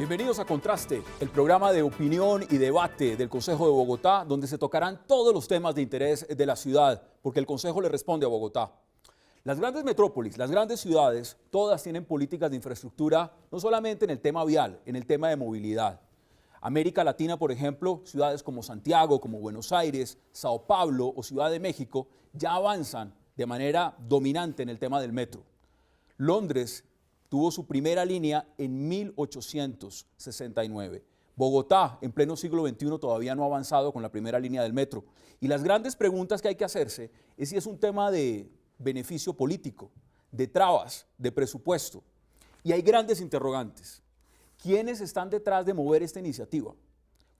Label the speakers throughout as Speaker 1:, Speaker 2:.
Speaker 1: Bienvenidos a Contraste, el programa de opinión y debate del Consejo de Bogotá, donde se tocarán todos los temas de interés de la ciudad, porque el Consejo le responde a Bogotá. Las grandes metrópolis, las grandes ciudades, todas tienen políticas de infraestructura, no solamente en el tema vial, en el tema de movilidad. América Latina, por ejemplo, ciudades como Santiago, como Buenos Aires, Sao Paulo o Ciudad de México, ya avanzan de manera dominante en el tema del metro. Londres tuvo su primera línea en 1869. Bogotá, en pleno siglo XXI, todavía no ha avanzado con la primera línea del metro. Y las grandes preguntas que hay que hacerse es si es un tema de beneficio político, de trabas, de presupuesto. Y hay grandes interrogantes. ¿Quiénes están detrás de mover esta iniciativa?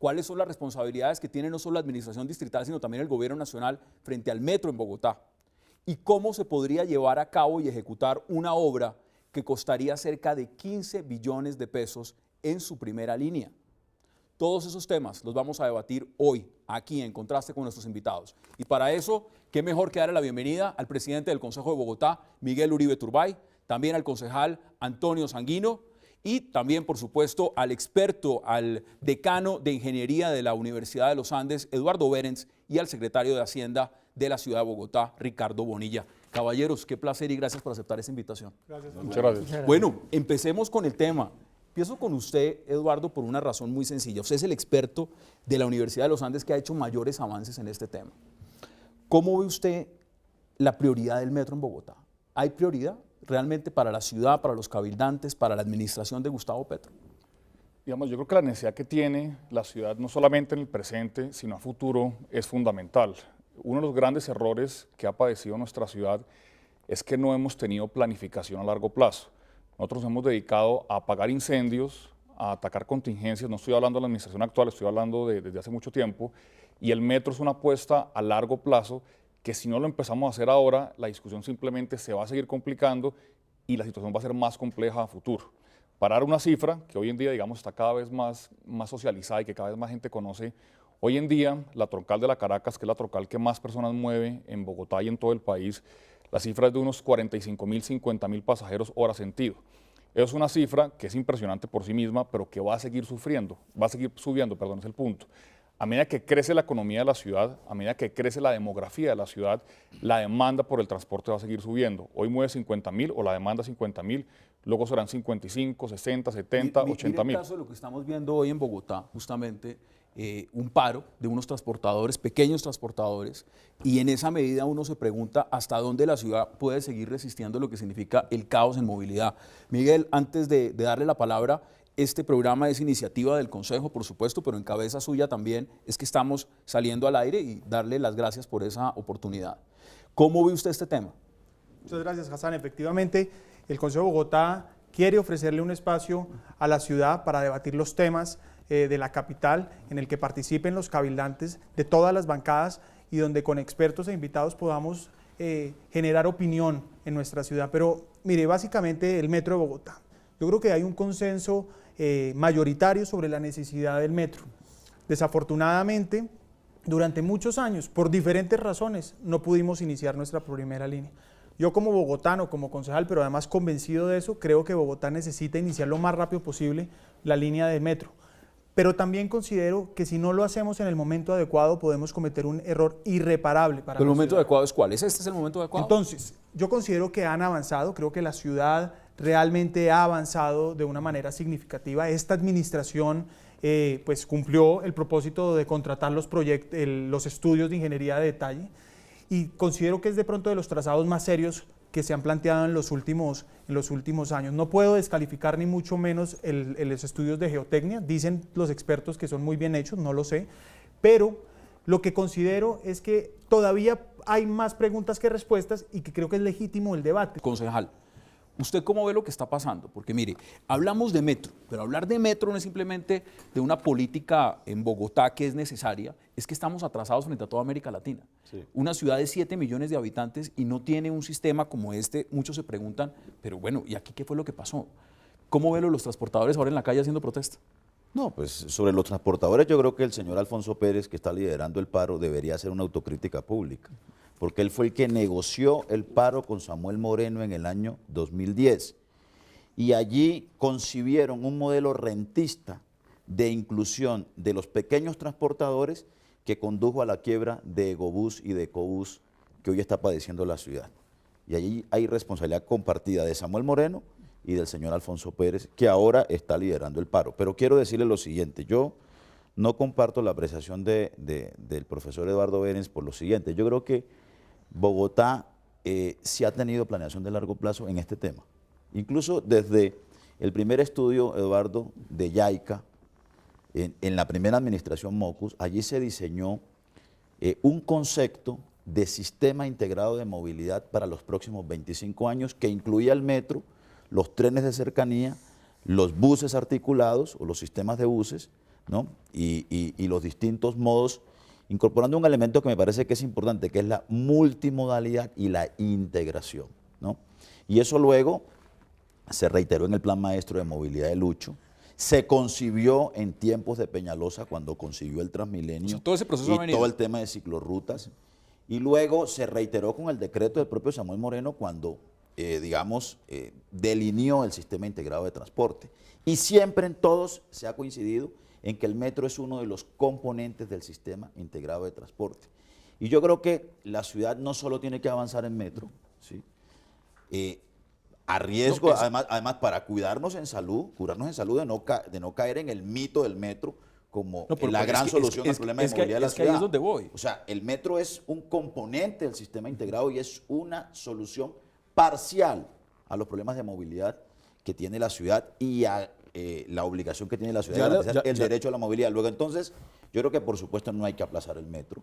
Speaker 1: ¿Cuáles son las responsabilidades que tiene no solo la administración distrital, sino también el gobierno nacional frente al metro en Bogotá? ¿Y cómo se podría llevar a cabo y ejecutar una obra que costaría cerca de 15 billones de pesos en su primera línea? Todos esos temas los vamos a debatir hoy, aquí en Contraste con nuestros invitados. Y para eso, qué mejor que darle la bienvenida al presidente del Consejo de Bogotá, Miguel Uribe Turbay, también al concejal Antonio Sanguino, y también, por supuesto, al experto, al decano de Ingeniería de la Universidad de los Andes, Eduardo Berens, y al secretario de Hacienda de la Ciudad de Bogotá, Ricardo Bonilla. Caballeros, qué placer y gracias por aceptar esta invitación.
Speaker 2: Gracias. Muchas gracias.
Speaker 1: Bueno, empecemos con el tema. Empiezo con usted, Eduardo, por una razón muy sencilla. Usted es el experto de la Universidad de los Andes que ha hecho mayores avances en este tema. ¿Cómo ve usted la prioridad del metro en Bogotá? ¿Hay prioridad realmente para la ciudad, para los cabildantes, para la administración de Gustavo Petro?
Speaker 2: Digamos, yo creo que la necesidad que tiene la ciudad, no solamente en el presente, sino a futuro, es fundamental. Uno de los grandes errores que ha padecido nuestra ciudad es que no hemos tenido planificación a largo plazo. Nosotros nos hemos dedicado a apagar incendios, a atacar contingencias. No estoy hablando de la administración actual, estoy hablando desde hace mucho tiempo. Y el metro es una apuesta a largo plazo que si no lo empezamos a hacer ahora, la discusión simplemente se va a seguir complicando y la situación va a ser más compleja a futuro. Para dar una cifra que hoy en día, digamos, está cada vez más socializada y que cada vez más gente conoce, hoy en día la troncal de la Caracas, que es la troncal que más personas mueve en Bogotá y en todo el país, la cifra es de unos 45.000, 50.000 pasajeros hora sentido. Es una cifra que es impresionante por sí misma, pero que va a seguir subiendo, es el punto. A medida que crece la economía de la ciudad, a medida que crece la demografía de la ciudad, la demanda por el transporte va a seguir subiendo. Hoy mueve 50.000 o la demanda 50.000, luego serán 55, 60, 70, 80.000.
Speaker 1: En el caso de lo que estamos viendo hoy en Bogotá, justamente, un paro de unos transportadores, pequeños transportadores, y en esa medida uno se pregunta hasta dónde la ciudad puede seguir resistiendo lo que significa el caos en movilidad. Miguel, antes de darle la palabra, este programa es iniciativa del Consejo, por supuesto, pero en cabeza suya también es que estamos saliendo al aire y darle las gracias por esa oportunidad. ¿Cómo ve usted este tema?
Speaker 3: Muchas gracias, Hassan. Efectivamente, el Consejo de Bogotá quiere ofrecerle un espacio a la ciudad para debatir los temas de la capital, en el que participen los cabildantes de todas las bancadas y donde con expertos e invitados podamos generar opinión en nuestra ciudad. Pero mire, básicamente el metro de Bogotá. Yo creo que hay un consenso mayoritario sobre la necesidad del metro. Desafortunadamente, durante muchos años, por diferentes razones, no pudimos iniciar nuestra primera línea. Yo como bogotano, como concejal, pero además convencido de eso, creo que Bogotá necesita iniciar lo más rápido posible la línea del metro. Pero también considero que si no lo hacemos en el momento adecuado, podemos cometer un error irreparable para la ciudad.
Speaker 1: ¿El momento adecuado es cuál? ¿Este es el momento adecuado?
Speaker 3: Entonces, yo considero que han avanzado, creo que la ciudad realmente ha avanzado de una manera significativa. Esta administración pues cumplió el propósito de contratar los estudios de ingeniería de detalle y considero que es de pronto de los trazados más serios que se han planteado en los últimos años. No puedo descalificar ni mucho menos los estudios de geotecnia, dicen los expertos que son muy bien hechos, no lo sé, pero lo que considero es que todavía hay más preguntas que respuestas y que creo que es legítimo el debate.
Speaker 1: Concejal, ¿usted cómo ve lo que está pasando? Porque mire, hablamos de metro, pero hablar de metro no es simplemente de una política en Bogotá que es necesaria, es que estamos atrasados frente a toda América Latina. Sí. Una ciudad de 7 millones de habitantes y no tiene un sistema como este, muchos se preguntan, pero bueno, ¿y aquí qué fue lo que pasó? ¿Cómo ven los transportadores ahora en la calle haciendo protesta?
Speaker 4: No, pues sobre los transportadores yo creo que el señor Alfonso Pérez, que está liderando el paro, debería hacer una autocrítica pública, porque él fue el que negoció el paro con Samuel Moreno en el año 2010. y allí concibieron un modelo rentista de inclusión de los pequeños transportadores que condujo a la quiebra de Egobús y de Ecobús que hoy está padeciendo la ciudad. Y allí hay responsabilidad compartida de Samuel Moreno y del señor Alfonso Pérez, que ahora está liderando el paro. Pero quiero decirle lo siguiente, yo no comparto la apreciación del profesor Eduardo Behrens por lo siguiente. Yo creo que Bogotá sí ha tenido planeación de largo plazo en este tema. Incluso desde el primer estudio, Eduardo, de YAICA, en la primera administración Mocus, allí se diseñó un concepto de sistema integrado de movilidad para los próximos 25 años que incluía el metro, los trenes de cercanía, los buses articulados o los sistemas de buses, ¿no? y los distintos modos, incorporando un elemento que me parece que es importante, que es la multimodalidad y la integración, ¿no? Y eso luego se reiteró en el Plan Maestro de Movilidad de Lucho, se concibió en tiempos de Peñalosa cuando concibió el Transmilenio,
Speaker 1: O sea, todo ese proceso ha
Speaker 4: y
Speaker 1: venido.
Speaker 4: todo el tema de ciclorrutas, y luego se reiteró con el decreto del propio Samuel Moreno cuando, delineó el sistema integrado de transporte. Y siempre en todos se ha coincidido en que el metro es uno de los componentes del sistema integrado de transporte. Y yo creo que la ciudad no solo tiene que avanzar en metro, ¿sí? A riesgo, además para curarnos en salud de no caer en el mito del metro como
Speaker 1: No, pero
Speaker 4: la
Speaker 1: es
Speaker 4: gran
Speaker 1: que-
Speaker 4: solución al
Speaker 1: es que-
Speaker 4: problema de
Speaker 1: es que-
Speaker 4: movilidad de la
Speaker 1: es que ahí
Speaker 4: ciudad.
Speaker 1: es donde voy.
Speaker 4: O sea, el metro es un componente del sistema integrado y es una solución parcial a los problemas de movilidad que tiene la ciudad y a la obligación que tiene la ciudad de garantizar el derecho a la movilidad. Luego, entonces, yo creo que por supuesto no hay que aplazar el metro,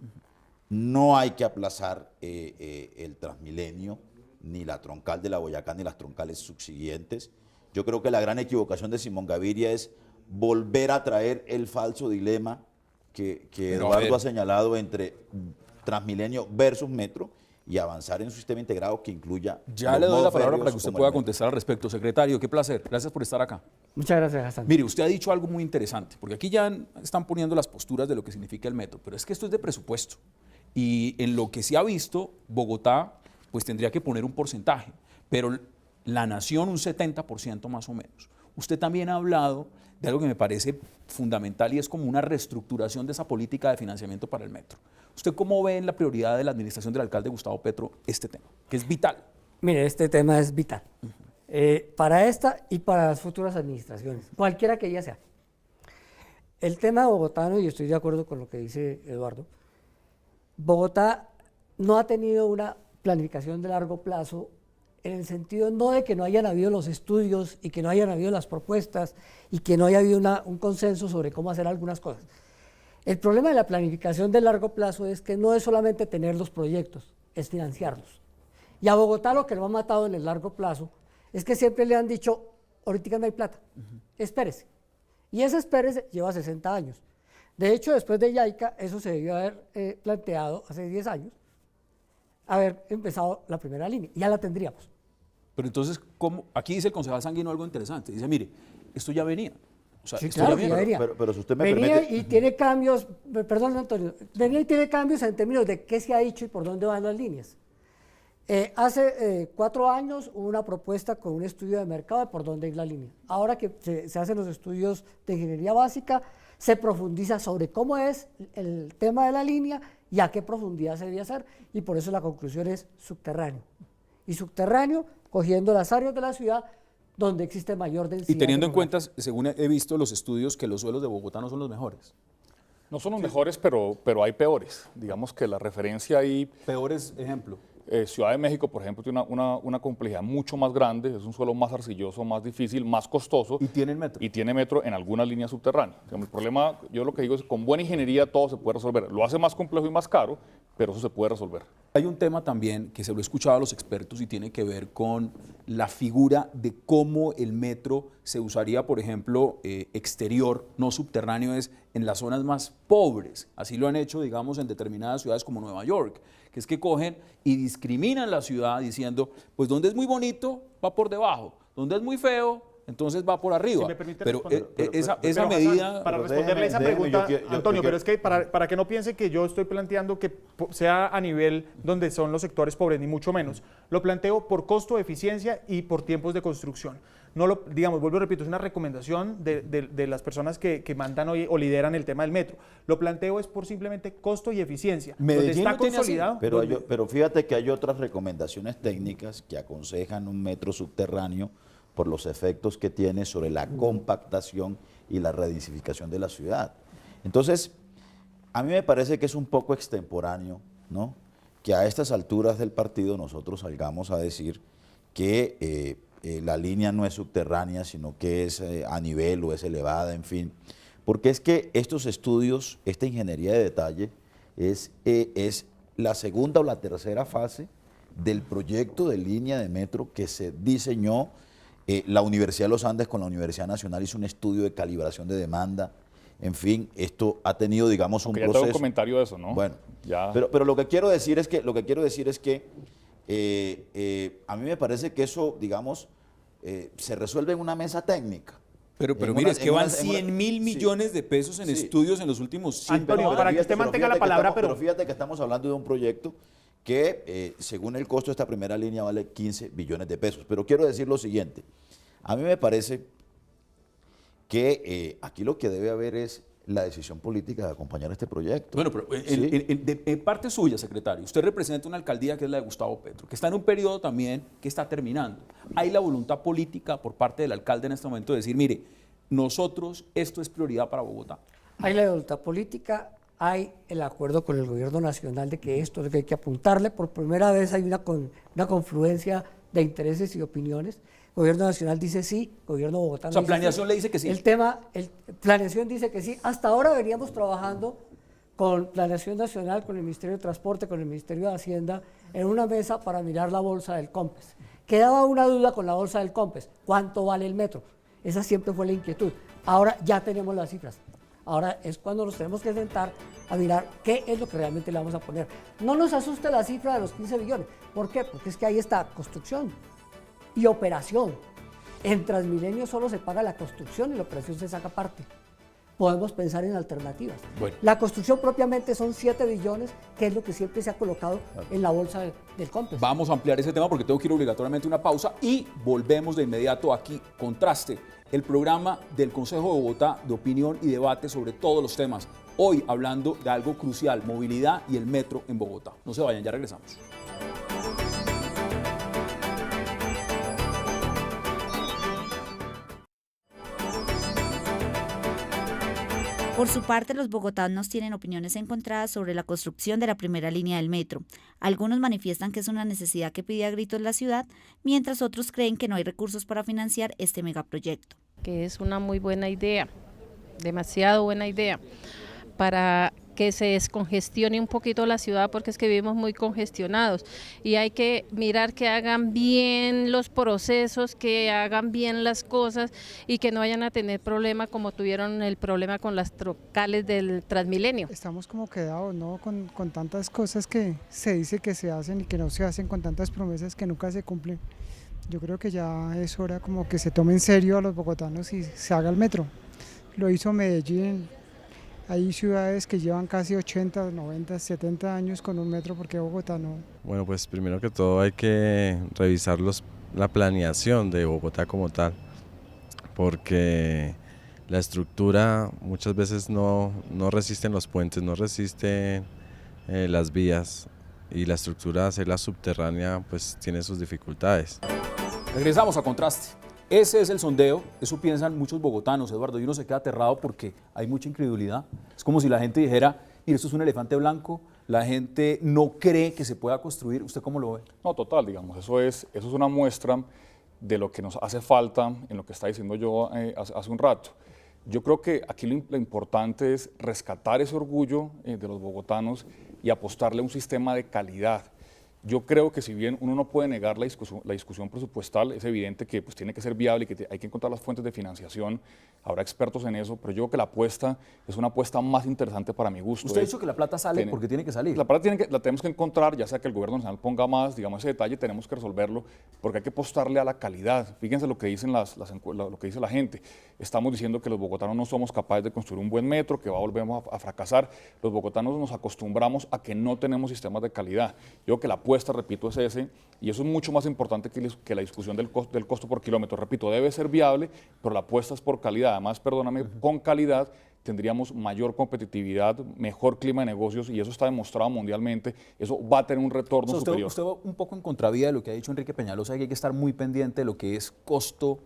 Speaker 4: no hay que aplazar el Transmilenio, ni la troncal de la Boyacá, ni las troncales subsiguientes. Yo creo que la gran equivocación de Simón Gaviria es volver a traer el falso dilema que
Speaker 1: Pero, a
Speaker 4: Eduardo
Speaker 1: ver.
Speaker 4: ha señalado entre Transmilenio versus metro y avanzar en un sistema integrado que incluya
Speaker 1: Ya
Speaker 4: los
Speaker 1: le doy la
Speaker 4: modos
Speaker 1: palabra
Speaker 4: férreos
Speaker 1: para que usted
Speaker 4: como
Speaker 1: pueda
Speaker 4: el metro.
Speaker 1: contestar al respecto. Secretario, qué placer. Gracias por estar acá.
Speaker 5: Muchas gracias, Hassan.
Speaker 1: Mire, usted ha dicho algo muy interesante, porque aquí ya están poniendo las posturas de lo que significa el metro, pero es que esto es de presupuesto. Y en lo que se ha visto, Bogotá pues tendría que poner un porcentaje, pero la nación un 70% más o menos. Usted también ha hablado de algo que me parece fundamental y es como una reestructuración de esa política de financiamiento para el metro. ¿Usted cómo ve en la prioridad de la administración del alcalde Gustavo Petro este tema, que es vital?
Speaker 5: Mire, este tema es vital para esta y para las futuras administraciones, cualquiera que ella sea. El tema bogotano, y estoy de acuerdo con lo que dice Eduardo, Bogotá no ha tenido una planificación de largo plazo en el sentido no de que no hayan habido los estudios y que no hayan habido las propuestas y que no haya habido un consenso sobre cómo hacer algunas cosas. El problema de la planificación de largo plazo es que no es solamente tener los proyectos, es financiarlos. Y a Bogotá lo que lo ha matado en el largo plazo es que siempre le han dicho, ahorita no hay plata, espérese. Y ese espérese lleva 60 años. De hecho, después de YAICA, eso se debió haber planteado hace 10 años, haber empezado la primera línea, ya la tendríamos.
Speaker 1: Pero entonces, ¿cómo? Aquí dice el concejal Sanguino algo interesante. Dice, mire, esto ya venía. O sea,
Speaker 5: Sí,
Speaker 1: esto
Speaker 5: claro,
Speaker 1: ya
Speaker 5: ya
Speaker 1: venía.
Speaker 5: venía.
Speaker 4: Pero si usted me
Speaker 5: Venía
Speaker 4: permite...
Speaker 5: y tiene cambios, perdón Antonio, venía y tiene cambios en términos de qué se ha dicho y por dónde van las líneas. Hace 4 años hubo una propuesta con un estudio de mercado de por dónde ir la línea. Ahora que se hacen los estudios de ingeniería básica, se profundiza sobre cómo es el tema de la línea y a qué profundidad se debe hacer, y por eso la conclusión es subterráneo. Y subterráneo, cogiendo las áreas de la ciudad donde existe mayor densidad.
Speaker 1: Y teniendo en
Speaker 5: demográfica.
Speaker 1: cuenta, según he visto los estudios, que los suelos de Bogotá no son los mejores.
Speaker 2: No son los mejores, pero hay peores. Digamos que la referencia ahí,
Speaker 1: Peores ejemplo.
Speaker 2: Ciudad de México, por ejemplo, tiene una complejidad mucho más grande, es un suelo más arcilloso, más difícil, más costoso.
Speaker 1: Y tienen metro.
Speaker 2: Y tiene metro en algunas líneas subterráneas. Digamos, el problema, yo lo que digo es que con buena ingeniería todo se puede resolver. Lo hace más complejo y más caro, pero eso se puede resolver.
Speaker 1: Hay un tema también que se lo he escuchado a los expertos y tiene que ver con la figura de cómo el metro se usaría, por ejemplo, exterior, no subterráneo, es en las zonas más pobres. Así lo han hecho, digamos, en determinadas ciudades como Nueva York, que es que cogen y discriminan la ciudad diciendo, pues donde es muy bonito, va por debajo, donde es muy feo, entonces va por arriba.
Speaker 3: Si me permite
Speaker 1: pero
Speaker 3: responder.
Speaker 1: esa
Speaker 3: Pero,
Speaker 1: medida...
Speaker 3: Hassan, para
Speaker 4: Pero
Speaker 3: responderle esa
Speaker 4: déjeme,
Speaker 3: pregunta,
Speaker 4: yo
Speaker 3: Antonio,
Speaker 4: quiero-
Speaker 3: pero es que para que no piense que yo estoy planteando que sea a nivel donde son los sectores pobres, ni mucho menos. Lo planteo por costo, eficiencia y por tiempos de construcción. No lo, digamos, vuelvo y repito, es una recomendación de las personas que mandan hoy o lideran el tema del metro. Lo planteo es por simplemente costo y eficiencia. Donde
Speaker 1: Medellín
Speaker 3: está
Speaker 1: lo tiene así.
Speaker 3: consolidado.
Speaker 4: Pero fíjate que hay otras recomendaciones técnicas que aconsejan un metro subterráneo por los efectos que tiene sobre la compactación y la redensificación de la ciudad. Entonces, a mí me parece que es un poco extemporáneo, ¿no?, que a estas alturas del partido nosotros salgamos a decir que la línea no es subterránea, sino que es a nivel o es elevada, en fin. Porque es que estos estudios, esta ingeniería de detalle, es la segunda o la tercera fase del proyecto de línea de metro que se diseñó. La Universidad de los Andes con la Universidad Nacional hizo un estudio de calibración de demanda. En fin, esto ha tenido, digamos, un
Speaker 2: Aunque ya
Speaker 4: proceso.
Speaker 2: tengo un comentario de eso, ¿no?
Speaker 4: Bueno,
Speaker 2: Ya.
Speaker 4: pero lo que quiero decir es que, a mí me parece que eso, digamos, se resuelve en una mesa técnica.
Speaker 1: Pero
Speaker 4: En
Speaker 1: mire,
Speaker 4: una-
Speaker 1: es que
Speaker 4: en
Speaker 1: van
Speaker 4: una- en
Speaker 1: 100
Speaker 4: una-
Speaker 1: mil
Speaker 4: sí.
Speaker 1: millones de pesos en
Speaker 4: Sí.
Speaker 1: estudios en los últimos 5
Speaker 3: Antonio,
Speaker 1: años.
Speaker 3: para que usted mantenga la palabra,
Speaker 4: pero fíjate que estamos hablando de un proyecto que, según el costo de esta primera línea, vale 15 billones de pesos. Pero quiero decir lo siguiente. A mí me parece que aquí lo que debe haber es la decisión política de acompañar este proyecto.
Speaker 1: Bueno, pero
Speaker 4: Sí.
Speaker 1: en parte suya, secretario, usted representa una alcaldía que es la de Gustavo Petro, que está en un periodo también que está terminando. Hay la voluntad política por parte del alcalde en este momento de decir, mire, nosotros, esto es prioridad para Bogotá.
Speaker 5: Hay la voluntad política, hay el acuerdo con el gobierno nacional de que esto es lo que hay que apuntarle. Por primera vez hay una confluencia de intereses y opiniones. El gobierno nacional dice sí, el gobierno bogotano
Speaker 1: O sea,
Speaker 5: dice
Speaker 1: planeación
Speaker 5: sí.
Speaker 1: le dice que sí.
Speaker 5: Planeación dice que sí. Hasta ahora veníamos trabajando con Planeación Nacional, con el Ministerio de Transporte, con el Ministerio de Hacienda, en una mesa para mirar la bolsa del COMPES. Quedaba una duda con la bolsa del COMPES, ¿cuánto vale el metro? Esa siempre fue la inquietud. Ahora ya tenemos las cifras. Ahora es cuando nos tenemos que sentar a mirar qué es lo que realmente le vamos a poner. No nos asuste la cifra de los 15 billones. ¿Por qué? Porque es que ahí está construcción y operación. En Transmilenio solo se paga la construcción y la operación se saca aparte. Podemos pensar en alternativas.
Speaker 1: Bueno.
Speaker 5: La construcción propiamente son 7 billones, que es lo que siempre se ha colocado en la bolsa del COMPES.
Speaker 1: Vamos a ampliar ese tema porque tengo que ir obligatoriamente a una pausa y volvemos de inmediato aquí. Contraste, el programa del Consejo de Bogotá de opinión y debate sobre todos los temas. Hoy hablando de algo crucial, movilidad y el metro en Bogotá. No se vayan, ya regresamos.
Speaker 6: Por su parte, los bogotanos tienen opiniones encontradas sobre la construcción de la primera línea del metro. Algunos manifiestan que es una necesidad que pide a gritos la ciudad, mientras otros creen que no hay recursos para financiar este megaproyecto.
Speaker 7: Que es una muy buena idea, demasiado buena idea, para que se descongestione un poquito la ciudad, porque es que vivimos muy congestionados y hay que mirar que hagan bien los procesos, que hagan bien las cosas y que no vayan a tener problema como tuvieron el problema con las trocales del Transmilenio.
Speaker 8: Estamos como quedados, ¿no? Con tantas cosas que se dice que se hacen y que no se hacen, con tantas promesas que nunca se cumplen. Yo creo que ya es hora como que se tome en serio a los bogotanos y se haga el metro. Lo hizo Medellín. Hay ciudades que llevan casi 80, 90, 70 años con un metro, porque Bogotá no.
Speaker 9: Bueno, pues primero que todo hay que revisar la planeación de Bogotá como tal, porque la estructura muchas veces no resisten los puentes, no resisten las vías, y la estructura, hacerla subterránea, pues tiene sus dificultades.
Speaker 1: Regresamos a Contraste. Ese es el sondeo, eso piensan muchos bogotanos, Eduardo, y uno se queda aterrado porque hay mucha incredulidad. Es como si la gente dijera, mire, esto es un elefante blanco, la gente no cree que se pueda construir. ¿Usted cómo lo ve?
Speaker 2: No, total, digamos, eso es una muestra de lo que nos hace falta en lo que está diciendo yo hace un rato. Yo creo que aquí lo importante es rescatar ese orgullo de los bogotanos y apostarle a un sistema de calidad. Yo creo que si bien uno no puede negar la discusión presupuestal, es evidente que pues, tiene que ser viable y que hay que encontrar las fuentes de financiación. Habrá expertos en eso, pero yo creo que la apuesta es una apuesta más interesante para mi gusto.
Speaker 1: Usted ha dicho que la plata sale porque tiene que salir.
Speaker 2: La plata la tenemos que encontrar, ya sea que el gobierno nacional ponga más, digamos, ese detalle tenemos que resolverlo, porque hay que apostarle a la calidad. Fíjense lo que dicen lo que dice la gente. Estamos diciendo que los bogotanos no somos capaces de construir un buen metro, que volvemos a fracasar. Los bogotanos nos acostumbramos a que no tenemos sistemas de calidad. Yo creo que la apuesta, repito, es ese, y eso es mucho más importante que la discusión del costo por kilómetro. Repito, debe ser viable, pero la apuesta es por calidad. Además, perdóname, con calidad tendríamos mayor competitividad, mejor clima de negocios, y eso está demostrado mundialmente. Eso va a tener un retorno superior.
Speaker 1: Usted va un poco en contravía de lo que ha dicho Enrique Peñalosa, que hay que estar muy pendiente de lo que es costo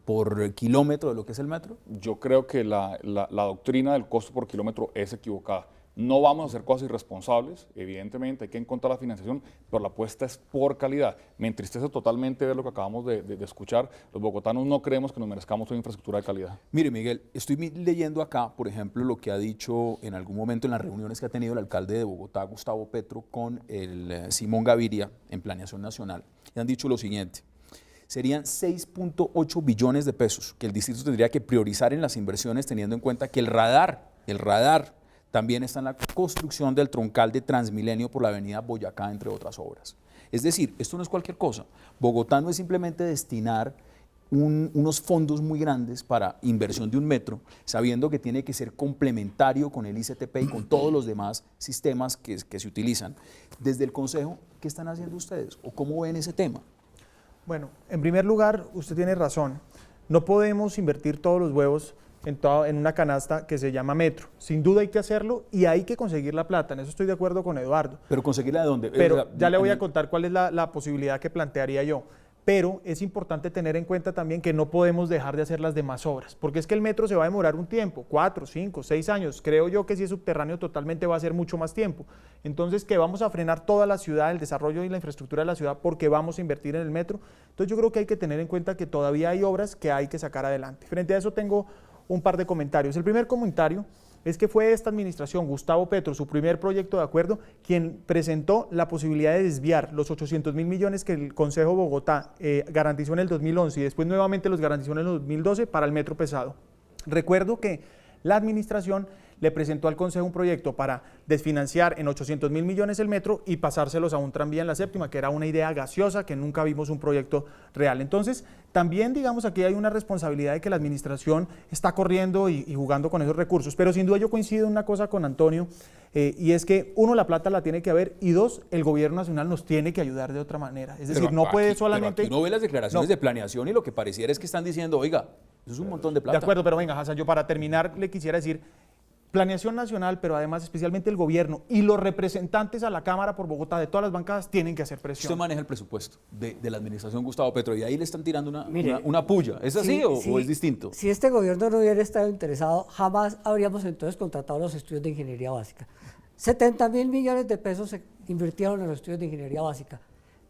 Speaker 1: por kilómetro de lo que es el metro.
Speaker 2: Yo creo que la doctrina del costo por kilómetro es equivocada. No vamos a hacer cosas irresponsables, evidentemente hay que encontrar la financiación, pero la apuesta es por calidad. Me entristece totalmente ver lo que acabamos de escuchar. Los bogotanos no creemos que nos merezcamos una infraestructura de calidad.
Speaker 1: Mire, Miguel, estoy leyendo acá, por ejemplo, lo que ha dicho en algún momento en las reuniones que ha tenido el alcalde de Bogotá, Gustavo Petro, con el Simón Gaviria en Planeación Nacional. Y han dicho lo siguiente: serían 6.8 billones de pesos que el distrito tendría que priorizar en las inversiones, teniendo en cuenta que el radar también está en la construcción del troncal de Transmilenio por la avenida Boyacá, entre otras obras. Es decir, esto no es cualquier cosa. Bogotá no es simplemente destinar unos fondos muy grandes para inversión de un metro, sabiendo que tiene que ser complementario con el ICTP y con todos los demás sistemas que se utilizan. Desde el Consejo, ¿qué están haciendo ustedes? ¿O cómo ven ese tema?
Speaker 3: Bueno, en primer lugar, usted tiene razón. No podemos invertir todos los huevos en una canasta que se llama metro. Sin duda hay que hacerlo y hay que conseguir la plata. En eso estoy de acuerdo con Eduardo.
Speaker 1: ¿Pero conseguirla de dónde?
Speaker 3: Pero ya le voy a contar cuál es la posibilidad que plantearía yo. Pero es importante tener en cuenta también que no podemos dejar de hacer las demás obras, porque es que el metro se va a demorar un tiempo, 4, 5, 6 años. Creo yo que si es subterráneo totalmente va a ser mucho más tiempo. Entonces, que vamos a frenar toda la ciudad, el desarrollo y la infraestructura de la ciudad porque vamos a invertir en el metro. Entonces, yo creo que hay que tener en cuenta que todavía hay obras que hay que sacar adelante. Frente a eso tengo un par de comentarios. El primer comentario es que fue esta administración, Gustavo Petro, su primer proyecto de acuerdo, quien presentó la posibilidad de desviar los 800.000 millones que el Consejo de Bogotá garantizó en el 2011 y después nuevamente los garantizó en el 2012 para el metro pesado. Recuerdo que la administración le presentó al Consejo un proyecto para desfinanciar en 800.000 millones el metro y pasárselos a un tranvía en la séptima, que era una idea gaseosa, que nunca vimos un proyecto real. Entonces, también, digamos, aquí hay una responsabilidad de que la administración está corriendo y jugando con esos recursos. Pero sin duda yo coincido en una cosa con Antonio, y es que, uno, la plata la tiene que haber, y dos, el gobierno nacional nos tiene que ayudar de otra manera. Es decir, no puede solamente...
Speaker 1: Pero aquí uno ve las declaraciones de planeación y lo que pareciera es que están diciendo, oiga, eso es un montón de plata.
Speaker 3: De acuerdo, pero venga, Hassan, yo para terminar le quisiera decir... Planeación Nacional, pero además especialmente el gobierno y los representantes a la Cámara por Bogotá de todas las bancadas tienen que hacer presión.
Speaker 1: Usted maneja el presupuesto de la administración Gustavo Petro y ahí le están tirando una pulla. ¿Es así o es distinto?
Speaker 5: Si este gobierno no hubiera estado interesado, jamás habríamos entonces contratado los estudios de ingeniería básica. 70.000 millones de pesos se invirtieron en los estudios de ingeniería básica.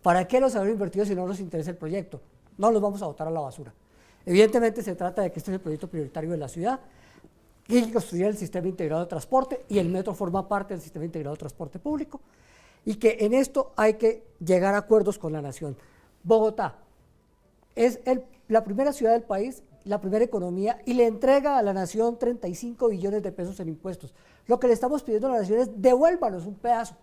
Speaker 5: ¿Para qué los habrán invertido si no nos interesa el proyecto? No los vamos a botar a la basura. Evidentemente se trata de que este es el proyecto prioritario de la ciudad, y construir el sistema integrado de transporte, y el metro forma parte del sistema integrado de transporte público, y que en esto hay que llegar a acuerdos con la nación. Bogotá es la primera ciudad del país, la primera economía, y le entrega a la nación 35 billones de pesos en impuestos. Lo que le estamos pidiendo a la nación es devuélvanos un pedazo.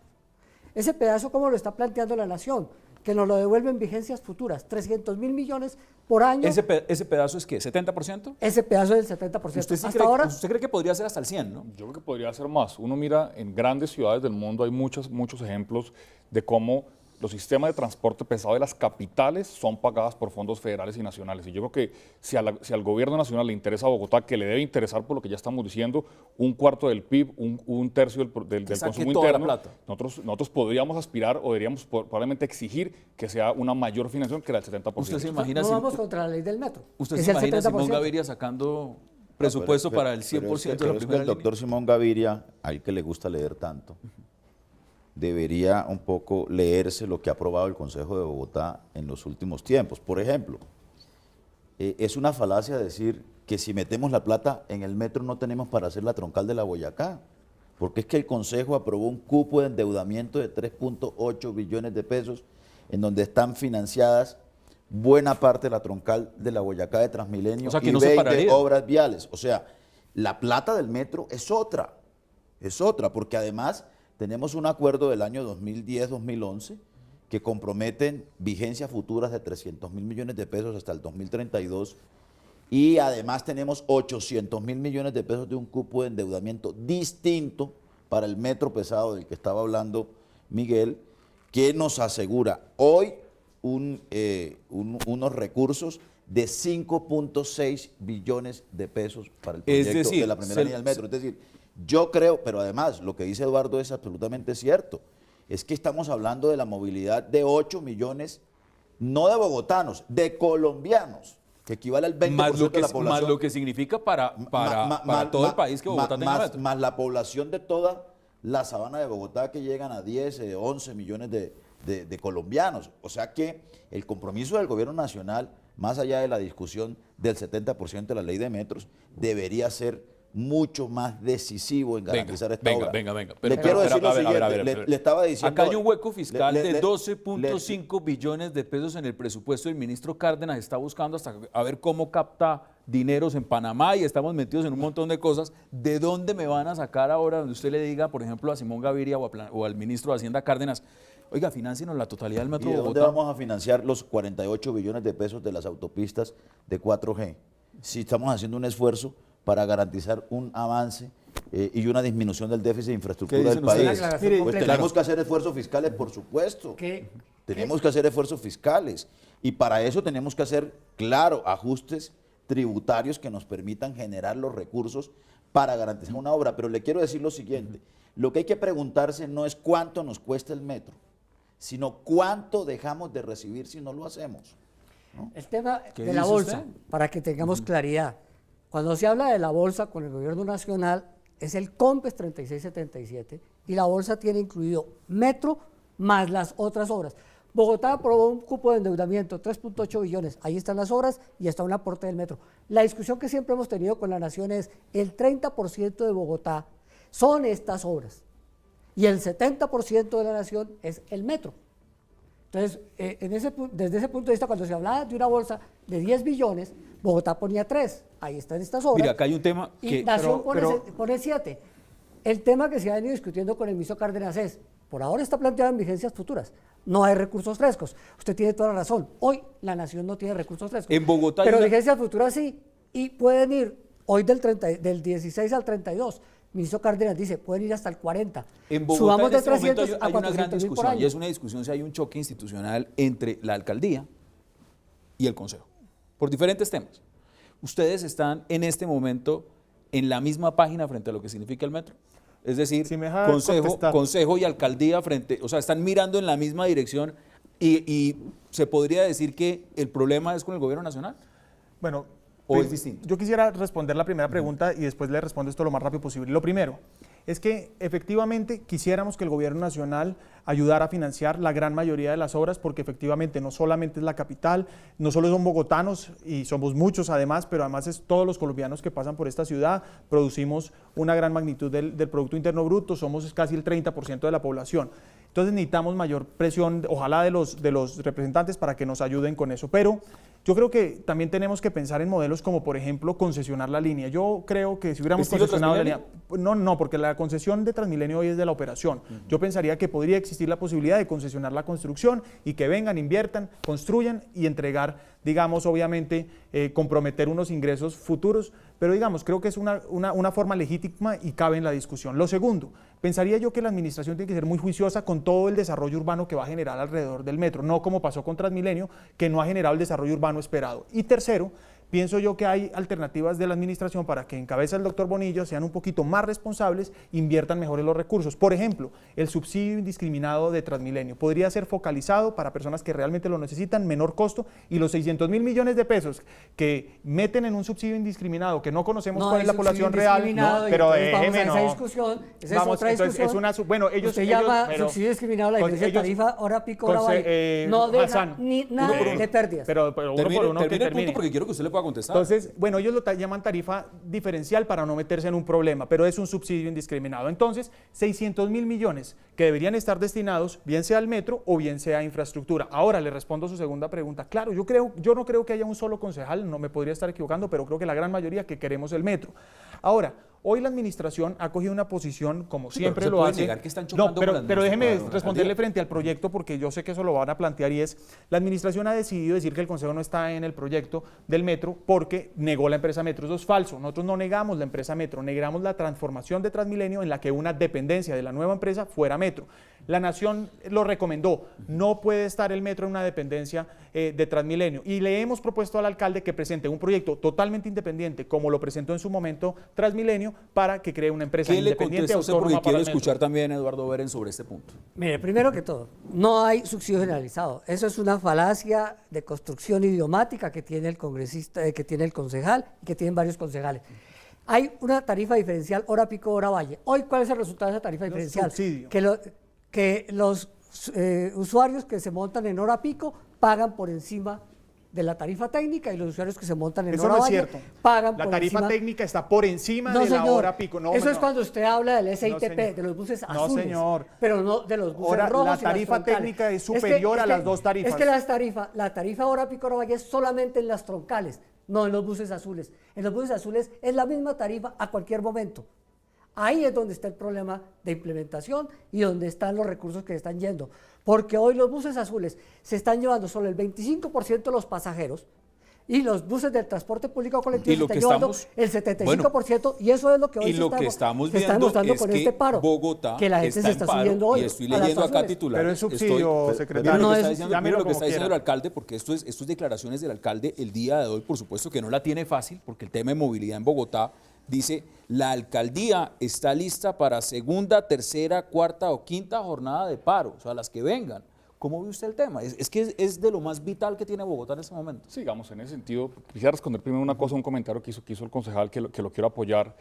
Speaker 5: Ese pedazo, ¿cómo lo está planteando la nación? Que nos lo devuelven vigencias futuras, 300.000 millones por año.
Speaker 1: ¿Ese pedazo es qué? ¿70%?
Speaker 5: Ese pedazo es del 70%.
Speaker 1: ¿Usted cree que podría ser hasta el 100%, no?
Speaker 2: Yo creo que podría ser más. Uno mira en grandes ciudades del mundo, hay muchos ejemplos de cómo los sistemas de transporte pesado de las capitales son pagadas por fondos federales y nacionales. Y yo creo que si al gobierno nacional le interesa a Bogotá, que le debe interesar por lo que ya estamos diciendo, un cuarto del PIB, un tercio del consumo interno, nosotros podríamos aspirar o deberíamos probablemente exigir que sea una mayor financiación que la del 70%.
Speaker 1: ¿Usted se imagina
Speaker 5: no vamos contra la ley del metro.
Speaker 1: ¿Usted se imagina a Simón Gaviria sacando presupuesto para el 100% de la primera línea?
Speaker 4: El doctor Simón Gaviria, al que le gusta leer tanto, debería un poco leerse lo que ha aprobado el Consejo de Bogotá en los últimos tiempos. Por ejemplo, es una falacia decir que si metemos la plata en el metro no tenemos para hacer la troncal de la Boyacá. porque es que el Consejo aprobó un cupo de endeudamiento de 3.8 billones de pesos, en donde están financiadas buena parte de la troncal de la Boyacá de Transmilenio
Speaker 1: O sea, que
Speaker 4: y
Speaker 1: no se
Speaker 4: 20
Speaker 1: pararía.
Speaker 4: obras viales. O sea, la plata del metro es otra, porque además tenemos un acuerdo del año 2010-2011 que comprometen vigencias futuras de 300.000 millones de pesos hasta el 2032 y además tenemos 800.000 millones de pesos de un cupo de endeudamiento distinto para el metro pesado del que estaba hablando Miguel, que nos asegura hoy unos recursos de 5.6 billones de pesos para el proyecto de la primera línea del metro. Es decir, yo creo, pero además lo que dice Eduardo es absolutamente cierto, es que estamos hablando de la movilidad de 8 millones, no de bogotanos, de colombianos, que equivale al 20% de la población.
Speaker 1: Más lo que significa para todo el país que Bogotá tenga metro.
Speaker 4: Más la población de toda la sabana de Bogotá, que llegan a 10, 11 millones de colombianos. O sea que el compromiso del gobierno nacional, más allá de la discusión del 70% de la ley de metros, debería ser mucho más decisivo en garantizar esta obra.
Speaker 1: Venga.
Speaker 4: Le quiero decir lo siguiente, le estaba diciendo...
Speaker 1: Acá hay un hueco fiscal de 12.5 billones de pesos en el presupuesto. El ministro Cárdenas está buscando hasta a ver cómo capta dineros en Panamá y estamos metidos en un montón de cosas. ¿De dónde me van a sacar ahora donde usted le diga, por ejemplo, a Simón Gaviria o al ministro de Hacienda Cárdenas, oiga, financienos la totalidad del metro
Speaker 4: ¿Y de
Speaker 1: de
Speaker 4: dónde
Speaker 1: Bogotá?
Speaker 4: vamos a financiar los 48 billones de pesos de las autopistas de 4G? Si estamos haciendo un esfuerzo para garantizar un avance y una disminución del déficit de infraestructura del país.
Speaker 5: Mire,
Speaker 4: Pues tenemos que hacer esfuerzos fiscales, por supuesto. Tenemos que hacer esfuerzos fiscales. Y para eso tenemos que hacer, claro, ajustes tributarios que nos permitan generar los recursos para garantizar una obra. Pero le quiero decir lo siguiente, lo que hay que preguntarse no es cuánto nos cuesta el metro, sino cuánto dejamos de recibir si no lo hacemos, ¿no?
Speaker 5: El tema
Speaker 1: ¿Qué
Speaker 5: de la
Speaker 1: dice
Speaker 5: bolsa,
Speaker 1: usted?
Speaker 5: para que tengamos claridad. Cuando se habla de la bolsa con el gobierno nacional, es el COMPES 3677 y la bolsa tiene incluido metro más las otras obras. Bogotá aprobó un cupo de endeudamiento, 3.8 billones, ahí están las obras y está un aporte del metro. La discusión que siempre hemos tenido con la Nación es el 30% de Bogotá son estas obras y el 70% de la Nación es el metro. Entonces, desde ese punto de vista, cuando se hablaba de una bolsa de 10 billones, Bogotá ponía 3, ahí están estas obras.
Speaker 1: Mira, acá hay un tema
Speaker 5: Y
Speaker 1: que...
Speaker 5: Nación pone 7. El tema que se ha venido discutiendo con el ministro Cárdenas es, por ahora está planteado en vigencias futuras, no hay recursos frescos. Usted tiene toda la razón, hoy la Nación no tiene recursos frescos.
Speaker 1: En Bogotá hay
Speaker 5: pero
Speaker 1: una-
Speaker 5: vigencias futuras sí, y pueden ir hoy del 16 al 32. El ministro Cárdenas dice, pueden ir hasta el 40.
Speaker 1: En Bogotá
Speaker 5: Subamos
Speaker 1: en
Speaker 5: de
Speaker 1: este momento
Speaker 5: 300
Speaker 1: hay
Speaker 5: a
Speaker 1: una gran
Speaker 5: 400.000 por
Speaker 1: discusión
Speaker 5: año.
Speaker 1: y es una discusión si hay un choque institucional entre la alcaldía y el Consejo, por diferentes temas. ¿Ustedes están en este momento en la misma página frente a lo que significa el metro? Es decir,
Speaker 3: Si me deja contestar.
Speaker 1: consejo y alcaldía frente, o sea, están mirando en la misma dirección y se podría decir que el problema es con el gobierno nacional.
Speaker 3: Bueno,
Speaker 1: ¿O es distinto?
Speaker 3: Yo quisiera responder la primera pregunta y después le respondo esto lo más rápido posible. Lo primero es que efectivamente quisiéramos que el gobierno nacional ayudara a financiar la gran mayoría de las obras, porque efectivamente no solamente es la capital, no solo son bogotanos y somos muchos además, pero además es todos los colombianos que pasan por esta ciudad, producimos una gran magnitud del Producto Interno Bruto, somos casi el 30% de la población. Entonces necesitamos mayor presión, ojalá de los representantes para que nos ayuden con eso, pero yo creo que también tenemos que pensar en modelos como, por ejemplo, concesionar la línea. Yo creo que si hubiéramos
Speaker 1: ¿Estilo
Speaker 3: concesionado la línea...
Speaker 1: Transmilenio?
Speaker 3: No, porque la concesión de Transmilenio hoy es de la operación. Yo pensaría que podría existir la posibilidad de concesionar la construcción y que vengan, inviertan, construyan y entregar, digamos, obviamente, comprometer unos ingresos futuros, pero digamos, creo que es una forma legítima y cabe en la discusión. Lo segundo, pensaría yo que la administración tiene que ser muy juiciosa con todo el desarrollo urbano que va a generar alrededor del metro, no como pasó con Transmilenio, que no ha generado el desarrollo urbano esperado. Y tercero, pienso yo que hay alternativas de la administración para que en cabeza el doctor Bonilla sean un poquito más responsables, inviertan mejor en los recursos. Por ejemplo, el subsidio indiscriminado de Transmilenio podría ser focalizado para personas que realmente lo necesitan, menor costo, y los 600.000 millones de pesos que meten en un subsidio indiscriminado, que no conocemos cuál es la población real, pero déjeme,
Speaker 5: esa discusión, esa es
Speaker 3: Vamos,
Speaker 5: otra
Speaker 3: entonces,
Speaker 5: discusión.
Speaker 3: bueno, ellos...
Speaker 5: Usted llama
Speaker 3: pero-
Speaker 5: subsidio discriminado la diferencia de
Speaker 3: ellos-
Speaker 5: tarifa, hora pico, hora baile. No deja
Speaker 3: Hassan,
Speaker 5: ni nada de pérdidas.
Speaker 3: Pero uno por uno que
Speaker 1: Termine el punto
Speaker 3: termine.
Speaker 1: porque quiero que usted le pueda contestar.
Speaker 3: Entonces, bueno, ellos lo llaman tarifa diferencial para no meterse en un problema, pero es un subsidio indiscriminado. Entonces, 600.000 millones que deberían estar destinados bien sea al metro o bien sea a infraestructura. Ahora le respondo a su segunda pregunta. Claro, yo no creo que haya un solo concejal, no me podría estar equivocando, pero creo que la gran mayoría que queremos el metro. Ahora, hoy la administración ha cogido una posición, como
Speaker 1: Sí,
Speaker 3: siempre
Speaker 1: pero
Speaker 3: lo
Speaker 1: se puede
Speaker 3: hace.
Speaker 1: negar que están chocando
Speaker 3: No,
Speaker 1: con la
Speaker 3: pero déjeme
Speaker 1: administración,
Speaker 3: responderle
Speaker 1: alcaldía.
Speaker 3: frente al proyecto, porque yo sé que eso lo van a plantear, y es, la administración ha decidido decir que el Consejo no está en el proyecto del metro porque negó la empresa Metro. Eso es falso. Nosotros no negamos la empresa Metro, negamos la transformación de Transmilenio en la que una dependencia de la nueva empresa fuera Metro. La Nación lo recomendó, no puede estar el metro en una dependencia de Transmilenio, y le hemos propuesto al alcalde que presente un proyecto totalmente independiente, como lo presentó en su momento Transmilenio, para que cree una empresa
Speaker 1: ¿Qué le
Speaker 3: independiente
Speaker 1: contesta usted?
Speaker 3: autónoma
Speaker 1: Porque
Speaker 3: para
Speaker 1: quiero
Speaker 3: el metro.
Speaker 1: escuchar también a Eduardo Beren sobre este punto.
Speaker 5: Mire, primero que todo, no hay subsidio generalizado. Eso es una falacia de construcción idiomática que tiene el congresista, que tiene el concejal y que tienen varios concejales. Hay una tarifa diferencial hora pico, hora valle. Hoy, ¿cuál es el resultado de esa tarifa diferencial?
Speaker 3: Subsidio.
Speaker 5: Que los usuarios que se montan en hora pico pagan por encima de la tarifa técnica, y los usuarios que se montan en
Speaker 3: Eso
Speaker 5: hora
Speaker 3: no es
Speaker 5: valle
Speaker 3: cierto.
Speaker 5: pagan
Speaker 3: La
Speaker 5: por
Speaker 3: tarifa
Speaker 5: encima.
Speaker 3: técnica está por encima
Speaker 5: No,
Speaker 3: de la
Speaker 5: señor.
Speaker 3: hora pico. No,
Speaker 5: Eso es
Speaker 3: no.
Speaker 5: cuando usted habla del SITP,
Speaker 3: señor.
Speaker 5: de los buses
Speaker 3: No,
Speaker 5: azules.
Speaker 3: señor.
Speaker 5: Pero no de los buses
Speaker 3: Ahora,
Speaker 5: rojos.
Speaker 3: la
Speaker 5: y las
Speaker 3: tarifa
Speaker 5: troncales.
Speaker 3: técnica es superior a las dos tarifas.
Speaker 5: Es que la tarifa hora pico, hora valle es solamente en las troncales, no en los buses azules. En los buses azules es la misma tarifa a cualquier momento. Ahí es donde está el problema de implementación y donde están los recursos que están yendo. Porque hoy los buses azules se están llevando solo el 25% de los pasajeros, y los buses del transporte público colectivo
Speaker 1: Y
Speaker 5: se
Speaker 1: lo
Speaker 5: están
Speaker 1: que
Speaker 5: llevando
Speaker 1: estamos-
Speaker 5: el 75%, y eso es lo que hoy
Speaker 1: Y lo que estamos
Speaker 5: se está
Speaker 1: viendo
Speaker 5: demostrando
Speaker 1: es
Speaker 5: con
Speaker 1: que
Speaker 5: este paro,
Speaker 1: Bogotá
Speaker 5: que la gente
Speaker 1: está
Speaker 5: se
Speaker 1: en
Speaker 5: está
Speaker 1: paro,
Speaker 5: subiendo hoy
Speaker 1: y estoy
Speaker 5: a las
Speaker 1: leyendo acá
Speaker 5: estaciones.
Speaker 1: titulares.
Speaker 3: Pero es subsidio, secretario.
Speaker 1: Mire lo
Speaker 5: No
Speaker 1: que
Speaker 5: es-
Speaker 1: está diciendo, mire
Speaker 3: llámelo
Speaker 1: lo que
Speaker 3: como
Speaker 1: está diciendo el
Speaker 3: quiera.
Speaker 1: alcalde, porque esto es declaraciones del alcalde el día de hoy, por supuesto que no la tiene fácil, porque el tema de movilidad en Bogotá dice: la alcaldía está lista para segunda, tercera, cuarta o quinta jornada de paro, o sea, las que vengan. ¿Cómo ve usted el tema? Es que es de lo más vital que tiene Bogotá en este momento.
Speaker 2: Sigamos en ese sentido. Quisiera responder primero una cosa, un comentario que hizo el concejal, que lo quiero apoyar.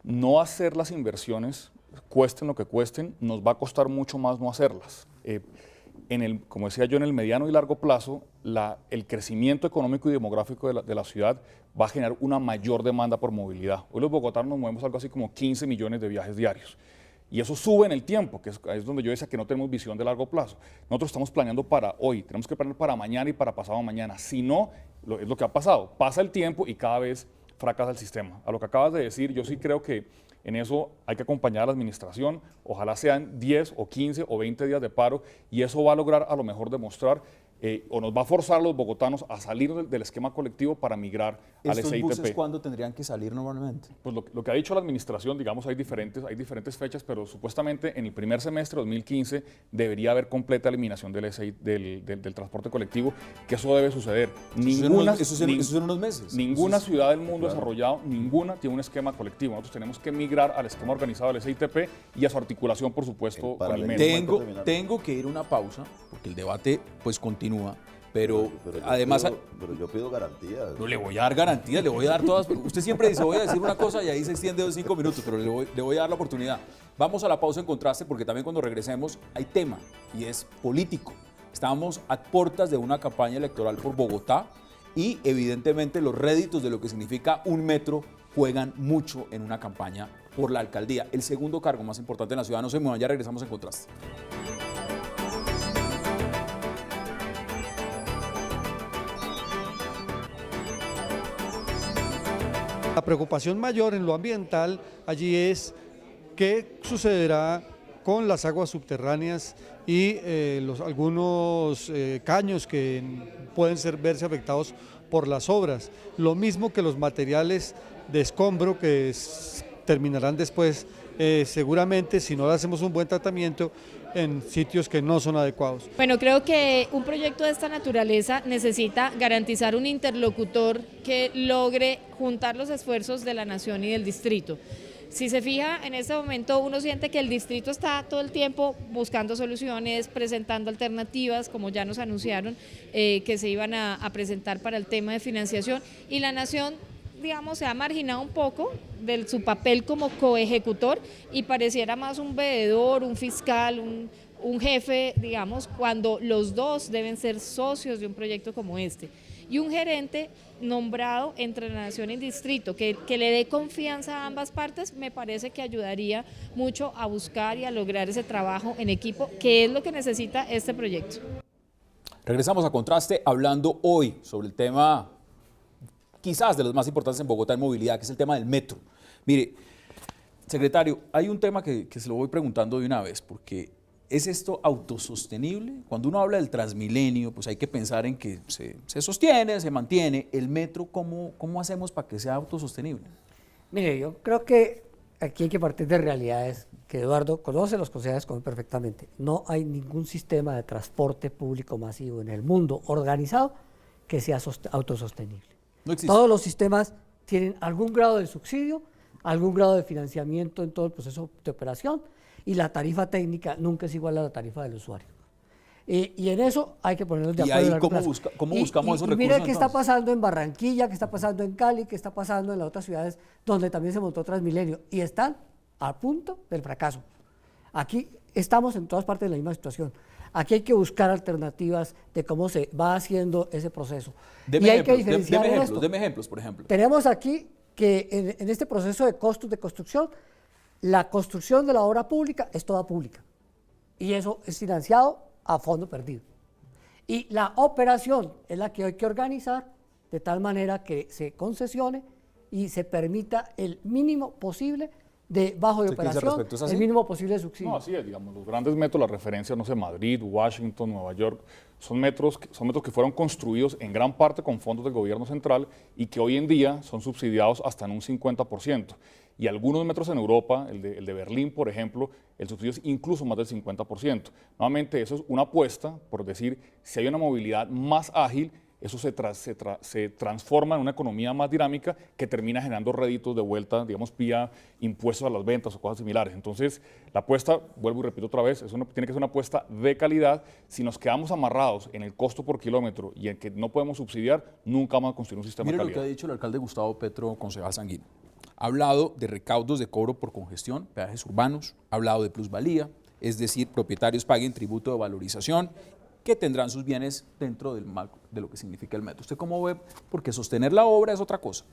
Speaker 2: No hacer las inversiones, cuesten lo que cuesten, nos va a costar mucho más no hacerlas. Como decía yo, en el mediano y largo plazo, el crecimiento económico y demográfico de la ciudad va a generar una mayor demanda por movilidad. Hoy los bogotanos nos movemos algo así como 15 millones de viajes diarios. Y eso sube en el tiempo, que es donde yo decía que no tenemos visión de largo plazo. Nosotros estamos planeando para hoy, tenemos que planear para mañana y para pasado mañana. Si no, es lo que ha pasado. Pasa el tiempo y cada vez fracasa el sistema. A lo que acabas de decir, yo sí creo que en eso hay que acompañar a la administración. Ojalá sean 10 o 15 o 20 días de paro, y eso va a lograr a lo mejor demostrar o nos va a forzar a los bogotanos a salir del esquema colectivo para migrar al
Speaker 1: ¿Estos buses
Speaker 2: SITP.
Speaker 1: cuándo tendrían que salir normalmente?
Speaker 2: Pues lo que ha dicho la administración, digamos, hay diferentes fechas, pero supuestamente en el primer semestre de 2015 debería haber completa eliminación del transporte colectivo, que eso debe suceder.
Speaker 1: Eso son unos meses.
Speaker 2: Ninguna ciudad del mundo desarrollado, ninguna tiene un esquema colectivo. Nosotros tenemos que migrar al esquema organizado del SITP y a su articulación, por supuesto, con el
Speaker 4: paralelismo.
Speaker 2: metro.
Speaker 1: Tengo que ir a una pausa, porque el debate pues continúa, pero además...
Speaker 4: Pero yo pido garantías.
Speaker 1: No le voy a dar garantías, le voy a dar todas. Usted siempre dice: voy a decir una cosa y ahí se extiende 5 minutos, pero le voy a dar la oportunidad. Vamos a la pausa en contraste, porque también cuando regresemos hay tema, y es político. Estamos a puertas de una campaña electoral por Bogotá, y evidentemente los réditos de lo que significa un metro juegan mucho en una campaña por la alcaldía, el segundo cargo más importante en la ciudad. No se muevan, ya regresamos en contraste.
Speaker 10: La preocupación mayor en lo ambiental allí es qué sucederá con las aguas subterráneas y algunos caños que pueden verse afectados por las obras. Lo mismo que los materiales de escombro que terminarán después, seguramente, si no le hacemos un buen tratamiento, en sitios que no son adecuados.
Speaker 11: Bueno, creo que un proyecto de esta naturaleza necesita garantizar un interlocutor que logre juntar los esfuerzos de la nación y del distrito. Si se fija, en este momento uno siente que el distrito está todo el tiempo buscando soluciones, presentando alternativas, como ya nos anunciaron, que se iban a presentar para el tema de financiación, y la nación, digamos, se ha marginado un poco de su papel como coejecutor y pareciera más un veedor, un fiscal, un jefe, digamos, cuando los dos deben ser socios de un proyecto como este. y un gerente nombrado entre la nación y distrito, que le dé confianza a ambas partes, me parece que ayudaría mucho a buscar y a lograr ese trabajo en equipo, que es lo que necesita este proyecto.
Speaker 1: Regresamos a Contraste hablando hoy sobre el tema quizás de los más importantes en Bogotá en movilidad, que es el tema del metro. Mire, secretario, hay un tema que se lo voy preguntando de una vez, porque ¿es esto autosostenible? Cuando uno habla del Transmilenio, pues hay que pensar en que se sostiene, se mantiene. ¿El metro cómo hacemos para que sea autosostenible?
Speaker 5: Mire, yo creo que aquí hay que partir de realidades que Eduardo conoce, los concejales conocen perfectamente. No hay ningún sistema de transporte público masivo en el mundo organizado que sea autosostenible.
Speaker 1: No existe.
Speaker 5: Todos los sistemas tienen algún grado de subsidio, algún grado de financiamiento en todo el proceso de operación, y la tarifa técnica nunca es igual a la tarifa del usuario. Y en eso hay que ponernos de acuerdo.
Speaker 1: ¿Y ahí
Speaker 5: a largo
Speaker 1: cómo
Speaker 5: plazo.
Speaker 1: buscamos esos recursos?
Speaker 5: Mire qué está
Speaker 1: entonces?
Speaker 5: pasando en Barranquilla, qué está pasando en Cali, qué está pasando en las otras ciudades donde también se montó Transmilenio, y están a punto del fracaso. Aquí estamos en todas partes de la misma situación. Aquí hay que buscar alternativas de cómo se va haciendo ese proceso.
Speaker 1: Deme
Speaker 5: y hay que
Speaker 1: ejemplos,
Speaker 5: diferenciar
Speaker 1: deme
Speaker 5: en
Speaker 1: ejemplos,
Speaker 5: esto.
Speaker 1: deme ejemplos, por ejemplo.
Speaker 5: Tenemos aquí que en este proceso de costos de construcción, la construcción de la obra pública es toda pública. Y eso es financiado a fondo perdido. Y la operación es la que hay que organizar de tal manera que se concesione y se permita el mínimo posible de bajo de
Speaker 1: ¿Usted qué dice al
Speaker 5: operación,
Speaker 1: respecto? ¿Es así?
Speaker 5: el mínimo posible de subsidio.
Speaker 2: No, así es, digamos, los grandes metros, la referencia, no sé, Madrid, Washington, Nueva York, son metros que fueron construidos en gran parte con fondos del gobierno central y que hoy en día son subsidiados hasta en un 50%. Y algunos metros en Europa, el de Berlín, por ejemplo, el subsidio es incluso más del 50%. Nuevamente, eso es una apuesta, por decir, si hay una movilidad más ágil, eso se transforma en una economía más dinámica que termina generando réditos de vuelta, digamos, vía impuestos a las ventas o cosas similares. Entonces, la apuesta, vuelvo y repito otra vez, tiene que ser una apuesta de calidad. Si nos quedamos amarrados en el costo por kilómetro y en que no podemos subsidiar, nunca vamos a construir un sistema
Speaker 1: Mire
Speaker 2: de
Speaker 1: lo que
Speaker 2: calidad.
Speaker 1: ha dicho el alcalde Gustavo Petro, concejal Sanguino. Ha hablado de recaudos de cobro por congestión, peajes urbanos, ha hablado de plusvalía, es decir, propietarios paguen tributo de valorización, que tendrán sus bienes dentro del marco de lo que significa el metro. ¿Usted cómo ve? Porque sostener la obra es otra cosa.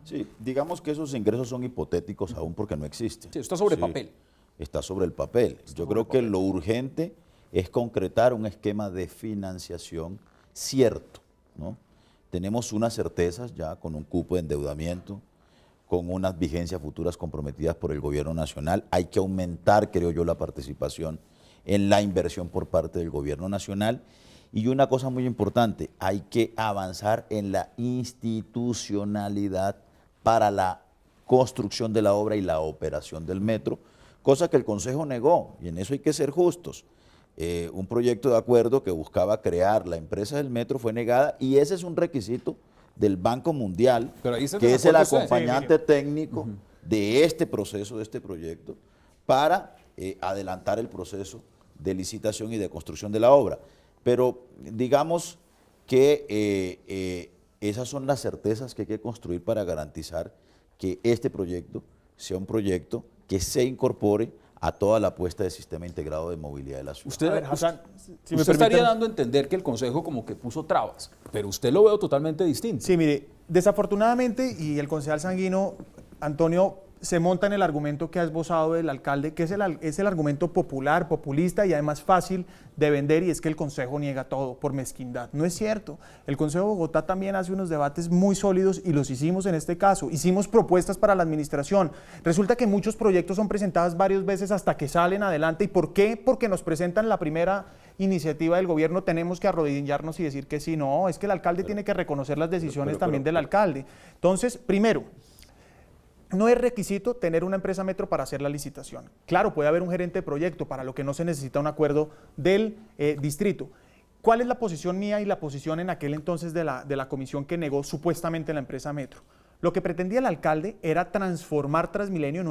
Speaker 4: Sí, digamos que esos ingresos son hipotéticos aún porque no existen.
Speaker 1: Sí, está sobre papel.
Speaker 4: Está sobre el papel. Yo creo que lo urgente es concretar un esquema de financiación cierto, ¿no? Tenemos unas certezas ya con un cupo de endeudamiento, con unas vigencias futuras comprometidas por el gobierno nacional. Hay que aumentar, creo yo, la participación en la inversión por parte del gobierno nacional. Y una cosa muy importante, hay que avanzar en la institucionalidad para la construcción de la obra y la operación del metro, cosa que el Consejo negó, y en eso hay que ser justos. Un proyecto de acuerdo que buscaba crear la empresa del metro fue negada, y ese es un requisito del Banco Mundial,
Speaker 1: Pero ahí está
Speaker 4: que es el
Speaker 1: desacuerdo usted.
Speaker 4: acompañante técnico de este proceso, de este proyecto, para adelantar el proceso de licitación y de construcción de la obra. Pero digamos que esas son las certezas que hay que construir para garantizar que este proyecto sea un proyecto que se incorpore a toda la apuesta del sistema integrado de movilidad de la ciudad.
Speaker 1: Usted,
Speaker 3: A ver, Hassan, si me
Speaker 1: usted estaría
Speaker 3: permiten-
Speaker 1: dando a entender que el Consejo como que puso trabas, pero usted lo veo totalmente distinto.
Speaker 3: Sí, mire, desafortunadamente, y el concejal Sanguino, Antonio, se monta en el argumento que ha esbozado el alcalde, que es el argumento popular, populista y además fácil de vender, y es que el Consejo niega todo por mezquindad. No es cierto. El Consejo de Bogotá también hace unos debates muy sólidos y los hicimos en este caso. Hicimos propuestas para la administración. Resulta que muchos proyectos son presentados varias veces hasta que salen adelante. ¿Y por qué? Porque nos presentan la primera iniciativa del gobierno, tenemos que arrodillarnos y decir que sí. No, es que el alcalde tiene que reconocer las decisiones también del alcalde. Entonces, primero, no es requisito tener una empresa metro para hacer la licitación. Claro, puede haber un gerente de proyecto, para lo que no se necesita un acuerdo del distrito. ¿Cuál es la posición mía y la posición en aquel entonces de la comisión que negó supuestamente la empresa metro? Lo que pretendía el alcalde era transformar Transmilenio en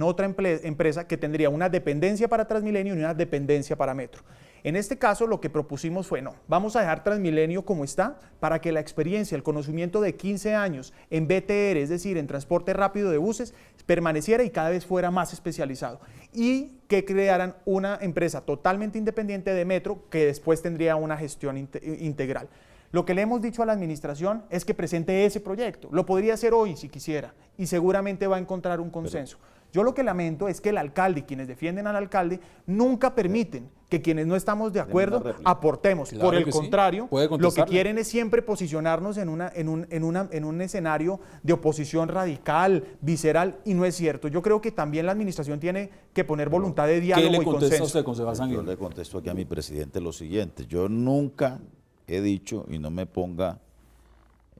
Speaker 3: otra empresa que tendría una dependencia para Transmilenio y una dependencia para metro. En este caso, lo que propusimos fue, no, vamos a dejar Transmilenio como está para que la experiencia, el conocimiento de 15 años en BTR, es decir, en transporte rápido de buses, permaneciera y cada vez fuera más especializado. Y que crearan una empresa totalmente independiente de metro que después tendría una gestión integral. Lo que le hemos dicho a la administración es que presente ese proyecto. Lo podría hacer hoy si quisiera y seguramente va a encontrar un consenso. Yo lo que lamento es que el alcalde y quienes defienden al alcalde nunca permiten que quienes no estamos de acuerdo aportemos.
Speaker 1: Claro
Speaker 3: Por el
Speaker 1: que
Speaker 3: contrario,
Speaker 1: sí. Puede
Speaker 3: lo que
Speaker 1: contestarle.
Speaker 3: quieren es siempre posicionarnos en un escenario de oposición radical, visceral, y no es cierto. Yo creo que también la administración tiene que poner voluntad de
Speaker 1: ¿Qué
Speaker 3: diálogo
Speaker 1: le
Speaker 3: y
Speaker 1: contesta a
Speaker 3: consenso.
Speaker 1: usted, concejal
Speaker 4: Yo
Speaker 1: Sanguino?
Speaker 4: le contesto aquí a mi presidente lo siguiente. Yo nunca he dicho, y no me ponga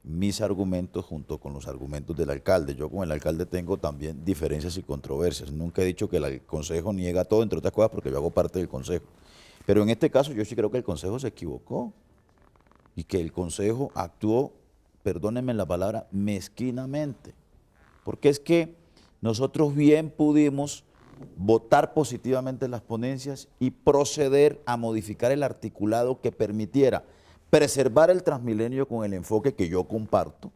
Speaker 4: mis argumentos junto con los argumentos del alcalde. Yo con el alcalde tengo también diferencias y controversias. Nunca he dicho que el consejo niega todo, entre otras cosas, porque yo hago parte del consejo. Pero en este caso yo sí creo que el consejo se equivocó y que el consejo actuó, perdónenme la palabra, mezquinamente. Porque es que nosotros bien pudimos votar positivamente las ponencias y proceder a modificar el articulado que permitiera preservar el Transmilenio con el enfoque que yo comparto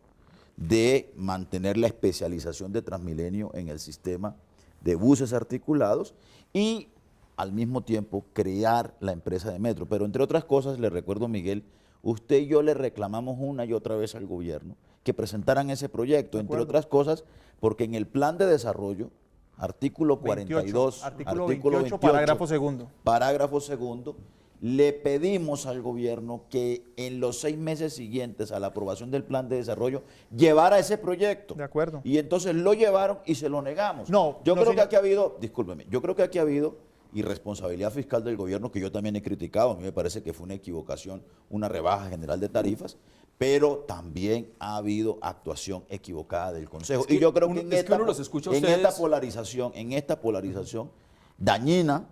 Speaker 4: de mantener la especialización de Transmilenio en el sistema de buses articulados y al mismo tiempo crear la empresa de metro. Pero entre otras cosas, le recuerdo, Miguel, usted y yo le reclamamos una y otra vez al gobierno que presentaran ese proyecto, entre otras cosas, porque en el plan de desarrollo, artículo 42,
Speaker 3: artículo 28, parágrafo segundo.
Speaker 4: Parágrafo segundo, le pedimos al gobierno que en los 6 meses siguientes a la aprobación del plan de desarrollo llevara ese proyecto.
Speaker 3: De acuerdo.
Speaker 4: Y entonces lo llevaron y se lo negamos.
Speaker 3: No,
Speaker 4: yo
Speaker 3: no,
Speaker 4: creo que
Speaker 3: señor.
Speaker 4: aquí ha habido, discúlpeme, yo creo que aquí ha habido irresponsabilidad fiscal del gobierno, que yo también he criticado. A mí me parece que fue una equivocación, una rebaja general de tarifas, pero también ha habido actuación equivocada del Consejo.
Speaker 1: Es que
Speaker 4: y yo creo
Speaker 1: uno-
Speaker 4: que
Speaker 1: es que uno los escucha a ustedes-
Speaker 4: en esta polarización dañina,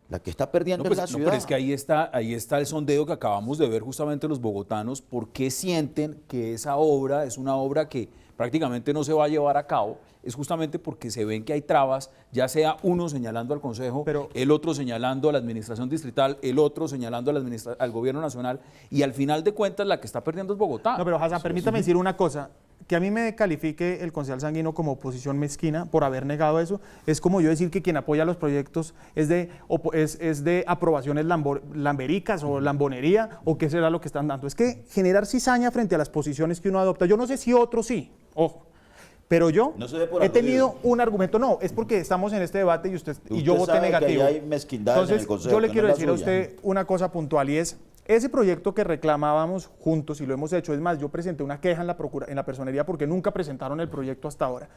Speaker 4: la que está perdiendo
Speaker 1: No, pues,
Speaker 4: es la
Speaker 1: no,
Speaker 4: ciudad.
Speaker 1: pero es que ahí está el sondeo que acabamos de ver justamente los bogotanos, por qué sienten que esa obra es una obra que prácticamente no se va a llevar a cabo, es justamente porque se ven que hay trabas, ya sea uno señalando al Consejo, el otro señalando a la Administración Distrital, el otro señalando al Gobierno Nacional, y al final de cuentas la que está perdiendo es Bogotá.
Speaker 3: No, pero Hassan, permítame decir una cosa. Que a mí me califique el concejal Sanguino como oposición mezquina por haber negado eso, es como yo decir que quien apoya los proyectos es de aprobaciones lambericas o lambonería, o qué será lo que están dando. Es que generar cizaña frente a las posiciones que uno adopta. Yo no sé si otros sí, ojo. Pero yo
Speaker 4: No se dé por
Speaker 3: he
Speaker 4: aludido.
Speaker 3: tenido un argumento, no, es porque estamos en este debate y
Speaker 4: Usted
Speaker 3: yo voté
Speaker 4: sabe que
Speaker 3: negativo.
Speaker 4: ahí hay mezquindades en el
Speaker 3: Entonces,
Speaker 4: Consejo,
Speaker 3: yo le
Speaker 4: que
Speaker 3: quiero
Speaker 4: no es la
Speaker 3: decir a
Speaker 4: suya.
Speaker 3: usted una cosa puntual, y es ese proyecto que reclamábamos juntos y lo hemos hecho. Es más, yo presenté una queja en la personería porque nunca presentaron el proyecto hasta ahora.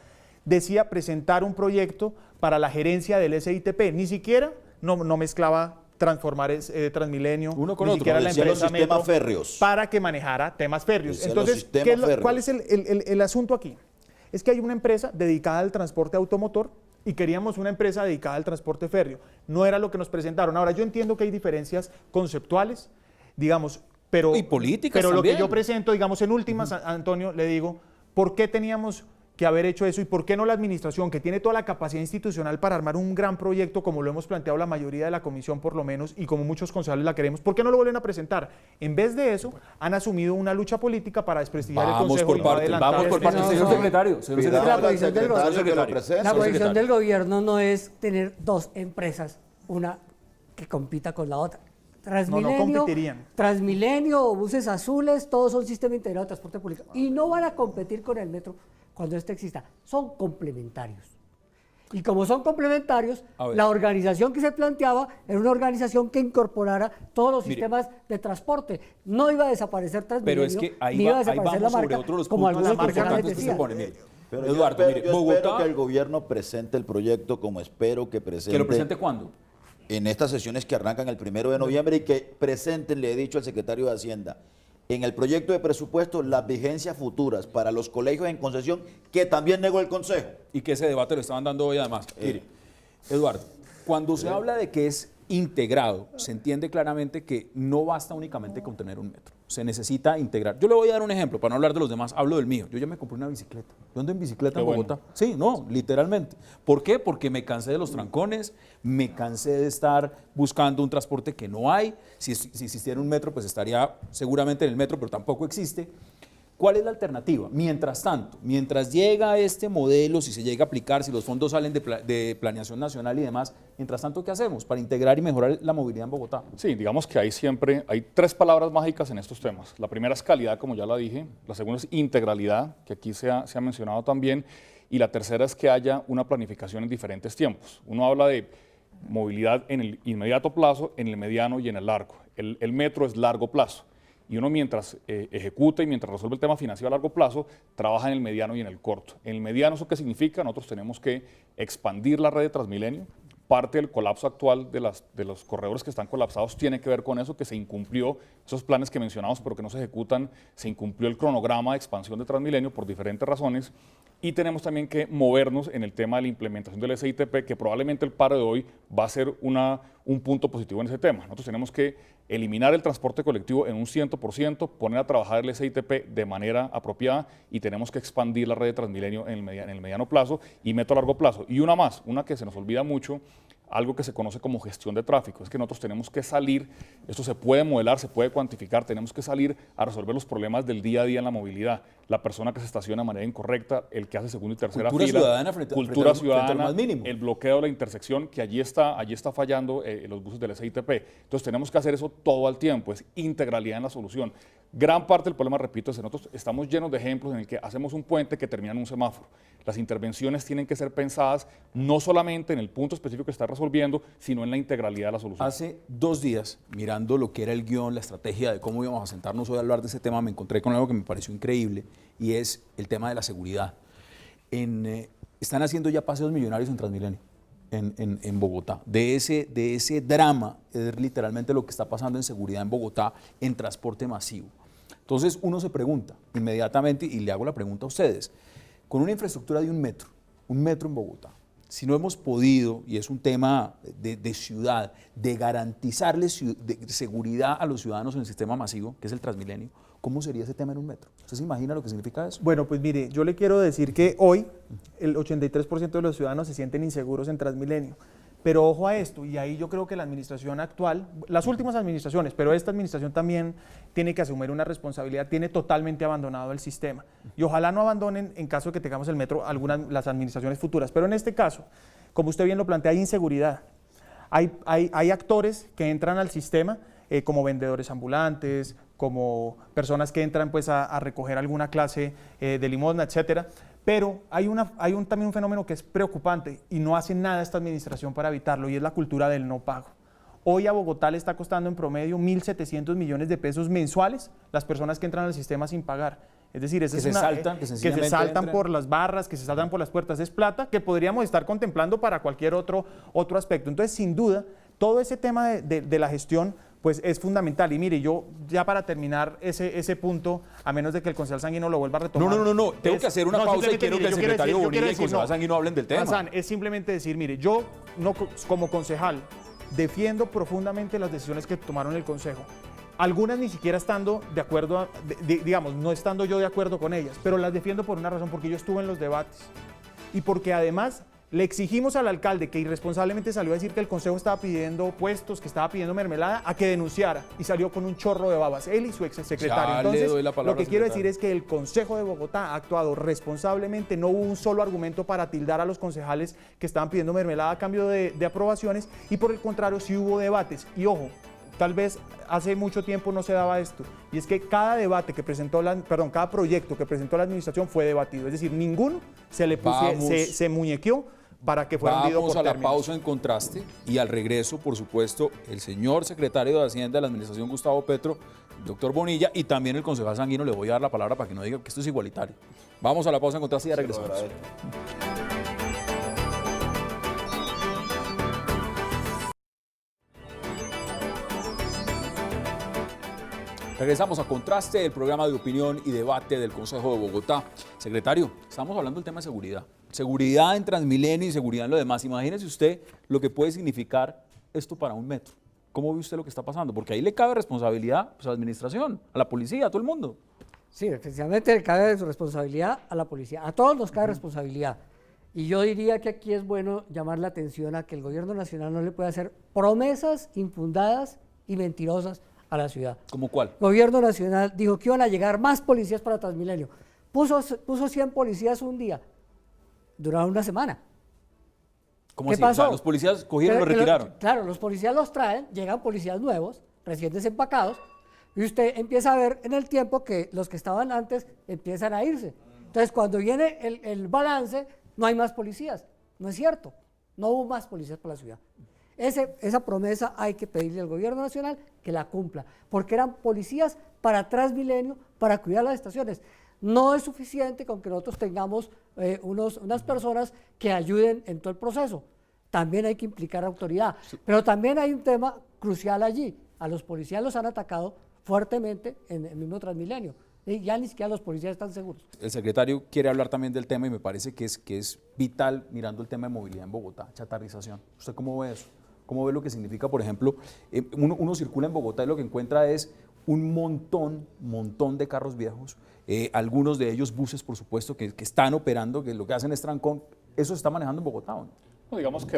Speaker 3: Decía presentar un proyecto para la gerencia del SITP, ni siquiera no mezclaba transformar Transmilenio,
Speaker 1: Uno con
Speaker 3: ni
Speaker 1: otro.
Speaker 3: siquiera la
Speaker 4: Decía los
Speaker 3: empresa
Speaker 4: sistemas
Speaker 3: Metro,
Speaker 4: férreos.
Speaker 3: para que manejara temas férreos.
Speaker 4: Decía los
Speaker 3: Entonces,
Speaker 4: sistemas férreos.
Speaker 3: ¿cuál es el asunto aquí? Es que hay una empresa dedicada al transporte automotor y queríamos una empresa dedicada al transporte férreo. No era lo que nos presentaron. Ahora, yo entiendo que hay diferencias conceptuales, digamos, pero,
Speaker 1: Y políticas
Speaker 3: pero lo que
Speaker 1: también.
Speaker 3: yo presento, digamos, en últimas, Antonio, le digo, ¿por qué teníamos que haber hecho eso y por qué no la administración, que tiene toda la capacidad institucional para armar un gran proyecto, como lo hemos planteado la mayoría de la comisión por lo menos, y como muchos concejales la queremos, ¿por qué no lo vuelven a presentar? En vez de eso, han asumido una lucha política para desprestigiar el
Speaker 1: Vamos
Speaker 3: Consejo
Speaker 1: por
Speaker 3: y no
Speaker 1: partes,
Speaker 3: adelantar
Speaker 1: vamos por
Speaker 3: el
Speaker 1: partes,
Speaker 3: proceso.
Speaker 1: señor secretario. Señor
Speaker 4: Pidamos
Speaker 1: secretario.
Speaker 5: La posición del
Speaker 4: al secretario que lo
Speaker 1: gobierno.
Speaker 4: presente.
Speaker 5: La posición
Speaker 1: secretario.
Speaker 5: del gobierno no es tener dos empresas, una que compita con la otra.
Speaker 3: competirían.
Speaker 5: Transmilenio o buses azules, todos son sistema integrado de transporte público. Y no van a competir con el metro cuando este exista. Son complementarios. Y como son complementarios,
Speaker 1: A ver.
Speaker 5: la organización que se planteaba era una organización que incorporara todos los
Speaker 1: Mire.
Speaker 5: sistemas de transporte. No iba a desaparecer Transmilenio,
Speaker 1: Pero es que ahí,
Speaker 5: ni iba a
Speaker 1: ahí
Speaker 5: desaparecer
Speaker 1: vamos
Speaker 5: la
Speaker 1: sobre
Speaker 5: marca,
Speaker 1: otro de los
Speaker 5: como
Speaker 1: puntos
Speaker 5: algunos
Speaker 1: importantes
Speaker 5: concejales
Speaker 1: que se
Speaker 5: decían.
Speaker 1: pone. Mire,
Speaker 4: Pero
Speaker 1: Eduardo,
Speaker 4: yo
Speaker 1: mire,
Speaker 4: espero
Speaker 1: Bogotá,
Speaker 4: que el gobierno presente el proyecto como espero que presente.
Speaker 1: ¿que lo presente cuándo?
Speaker 4: En estas sesiones que arrancan el 1 de noviembre y que presenten, le he dicho al secretario de Hacienda, en el proyecto de presupuesto las vigencias futuras para los colegios en concesión que también negó el Consejo.
Speaker 1: Y que ese debate lo estaban dando hoy además. Mire, Eduardo, cuando se habla de que es integrado, se entiende claramente que no basta únicamente con tener un metro. Se necesita integrar. Yo le voy a dar un ejemplo, para no hablar de los demás, hablo del mío. Yo ya me compré una bicicleta. Yo ando en bicicleta
Speaker 2: Qué
Speaker 1: en
Speaker 2: bueno.
Speaker 1: Bogotá. Sí, no, literalmente. ¿Por qué? Porque me cansé de los trancones, me cansé de estar buscando un transporte que no hay. Si existiera un metro, pues estaría seguramente en el metro, pero tampoco existe. ¿Cuál es la alternativa? Mientras tanto, mientras llega este modelo, si se llega a aplicar, si los fondos salen de planeación nacional y demás, mientras tanto, ¿qué hacemos para integrar y mejorar la movilidad en Bogotá?
Speaker 2: Sí, digamos que hay tres palabras mágicas en estos temas. La primera es calidad, como ya la dije. La segunda es integralidad, que aquí se ha mencionado también. Y la tercera es que haya una planificación en diferentes tiempos. Uno habla de movilidad en el inmediato plazo, en el mediano y en el largo. El metro es largo plazo. Y uno mientras ejecuta y mientras resuelve el tema financiero a largo plazo, trabaja en el mediano y en el corto. En el mediano, ¿eso qué significa? Nosotros tenemos que expandir la red de Transmilenio. Parte del colapso actual de los corredores que están colapsados tiene que ver con eso, que se incumplió esos planes que mencionamos, pero que no se ejecutan, se incumplió el cronograma de expansión de Transmilenio por diferentes razones. Y tenemos también que movernos en el tema de la implementación del SITP, que probablemente el paro de hoy va a ser un punto positivo en ese tema. Nosotros tenemos que eliminar el transporte colectivo en un 100%, poner a trabajar el SITP de manera apropiada y tenemos que expandir la red de Transmilenio en el mediano plazo y metro a largo plazo. Y una más, una que se nos olvida mucho, algo que se conoce como gestión de tráfico. Es que nosotros tenemos que salir, esto se puede modelar, se puede cuantificar, tenemos que salir a resolver los problemas del día a día en la movilidad. La persona que se estaciona de manera incorrecta, el que hace segunda y tercera
Speaker 1: cultura
Speaker 2: fila,
Speaker 1: ciudadana
Speaker 2: cultura
Speaker 1: frente a lo
Speaker 2: ciudadana,
Speaker 1: más mínimo.
Speaker 2: el bloqueo de la intersección, que allí está fallando los buses del SITP. Entonces tenemos que hacer eso todo al tiempo, es integralidad en la solución. Gran parte del problema, repito, es que nosotros estamos llenos de ejemplos en el que hacemos un puente que termina en un semáforo. Las intervenciones tienen que ser pensadas no solamente en el punto específico que está resolviendo, sino en la integralidad de la solución.
Speaker 1: Hace 2 días, mirando lo que era el guión, la estrategia de cómo íbamos a sentarnos hoy a hablar de ese tema, me encontré con algo que me pareció increíble y es el tema de la seguridad. Están haciendo ya paseos millonarios en Transmilenio, en Bogotá. De ese drama es literalmente lo que está pasando en seguridad en Bogotá, en transporte masivo. Entonces uno se pregunta inmediatamente, y le hago la pregunta a ustedes, con una infraestructura de un metro en Bogotá, si no hemos podido, y es un tema de ciudad, de garantizarle seguridad a los ciudadanos en el sistema masivo, que es el Transmilenio, ¿cómo sería ese tema en un metro? ¿Usted se imagina lo que significa eso?
Speaker 3: Bueno, pues mire, yo le quiero decir que hoy el 83% de los ciudadanos se sienten inseguros en Transmilenio. Pero ojo a esto, y ahí yo creo que la administración actual, las últimas administraciones, pero esta administración también tiene que asumir una responsabilidad, tiene totalmente abandonado el sistema. Y ojalá no abandonen, en caso de que tengamos el metro, las administraciones futuras. Pero en este caso, como usted bien lo plantea, hay inseguridad. Hay actores que entran al sistema como vendedores ambulantes, como personas que entran pues a recoger alguna clase de limosna, etcétera. Pero hay también un fenómeno que es preocupante y no hace nada esta administración para evitarlo, y es la cultura del no pago. Hoy a Bogotá le está costando en promedio 1.700 millones de pesos mensuales las personas que entran al sistema sin pagar. Es decir, que se saltan por las barras, que se saltan por las puertas. Es plata que podríamos estar contemplando para cualquier otro aspecto. Entonces, sin duda, todo ese tema de la gestión pues es fundamental. Y mire, yo ya para terminar ese punto, a menos de que el concejal Sanguino lo vuelva a retomar.
Speaker 1: No, tengo que hacer una pausa y quiero que el secretario Bonilla y el concejal Sanguino hablen del tema.
Speaker 3: Hassan, es simplemente decir, mire, yo como concejal defiendo profundamente las decisiones que tomaron el consejo. Algunas ni siquiera estando de acuerdo, digamos, no estando yo de acuerdo con ellas, pero las defiendo por una razón, porque yo estuve en los debates y porque además le exigimos al alcalde, que irresponsablemente salió a decir que el consejo estaba pidiendo puestos, que estaba pidiendo mermelada, a que denunciara, y salió con un chorro de babas, él y su exsecretario. Entonces, lo que quiero decir es que el Consejo de Bogotá ha actuado responsablemente, no hubo un solo argumento para tildar a los concejales que estaban pidiendo mermelada a cambio de aprobaciones, y por el contrario sí hubo debates. Y ojo, tal vez hace mucho tiempo no se daba esto, y es que cada cada proyecto que presentó la administración fue debatido, es decir, ninguno se muñequeó para que fuera hundido por
Speaker 1: términos. Vamos a la pausa en contraste y al regreso, por supuesto, el señor secretario de Hacienda de la Administración, Gustavo Petro, doctor Bonilla, y también el concejal Sanguino. Le voy a dar la palabra para que no diga que esto es igualitario. Vamos a la pausa en contraste y ya regresamos. Regresamos a Contraste, el programa de opinión y debate del Consejo de Bogotá. Secretario, estamos hablando del tema de seguridad. Seguridad en Transmilenio y seguridad en lo demás. Imagínese usted lo que puede significar esto para un metro. ¿Cómo ve usted lo que está pasando? Porque ahí le cabe responsabilidad pues, a la administración, a la policía, a todo el mundo.
Speaker 5: Sí, efectivamente le cabe responsabilidad a la policía. A todos nos cabe responsabilidad. Y yo diría que aquí es bueno llamar la atención a que el gobierno nacional no le puede hacer promesas infundadas y mentirosas a la ciudad.
Speaker 1: ¿Cómo cuál?
Speaker 5: El gobierno nacional dijo que iban a llegar más policías para Transmilenio. Puso 100 policías un día. Duraron una semana.
Speaker 1: ¿Cómo
Speaker 5: ¿Qué
Speaker 1: así? O sea,
Speaker 5: pasó?
Speaker 1: los policías cogieron y lo retiraron.
Speaker 5: Claro, los policías los traen, llegan policías nuevos, recién desempacados, y usted empieza a ver en el tiempo que los que estaban antes empiezan a irse. Entonces, cuando viene el balance, no hay más policías. No es cierto. No hubo más policías para la ciudad. Esa promesa hay que pedirle al gobierno nacional que la cumpla, porque eran policías para Transmilenio, para cuidar las estaciones. No es suficiente con que nosotros tengamos unas personas que ayuden en todo el proceso. También hay que implicar autoridad. Pero también hay un tema crucial allí. A los policías los han atacado fuertemente en el mismo Transmilenio. Y ya ni siquiera los policías están seguros.
Speaker 1: El secretario quiere hablar también del tema y me parece que es vital mirando el tema de movilidad en Bogotá, chatarrización. ¿Usted cómo ve eso? ¿Cómo ve lo que significa, por ejemplo, uno circula en Bogotá y lo que encuentra es un montón de carros viejos, algunos de ellos buses, por supuesto, que están operando, que lo que hacen es trancón? ¿Eso se está manejando en Bogotá o no?
Speaker 2: No, digamos que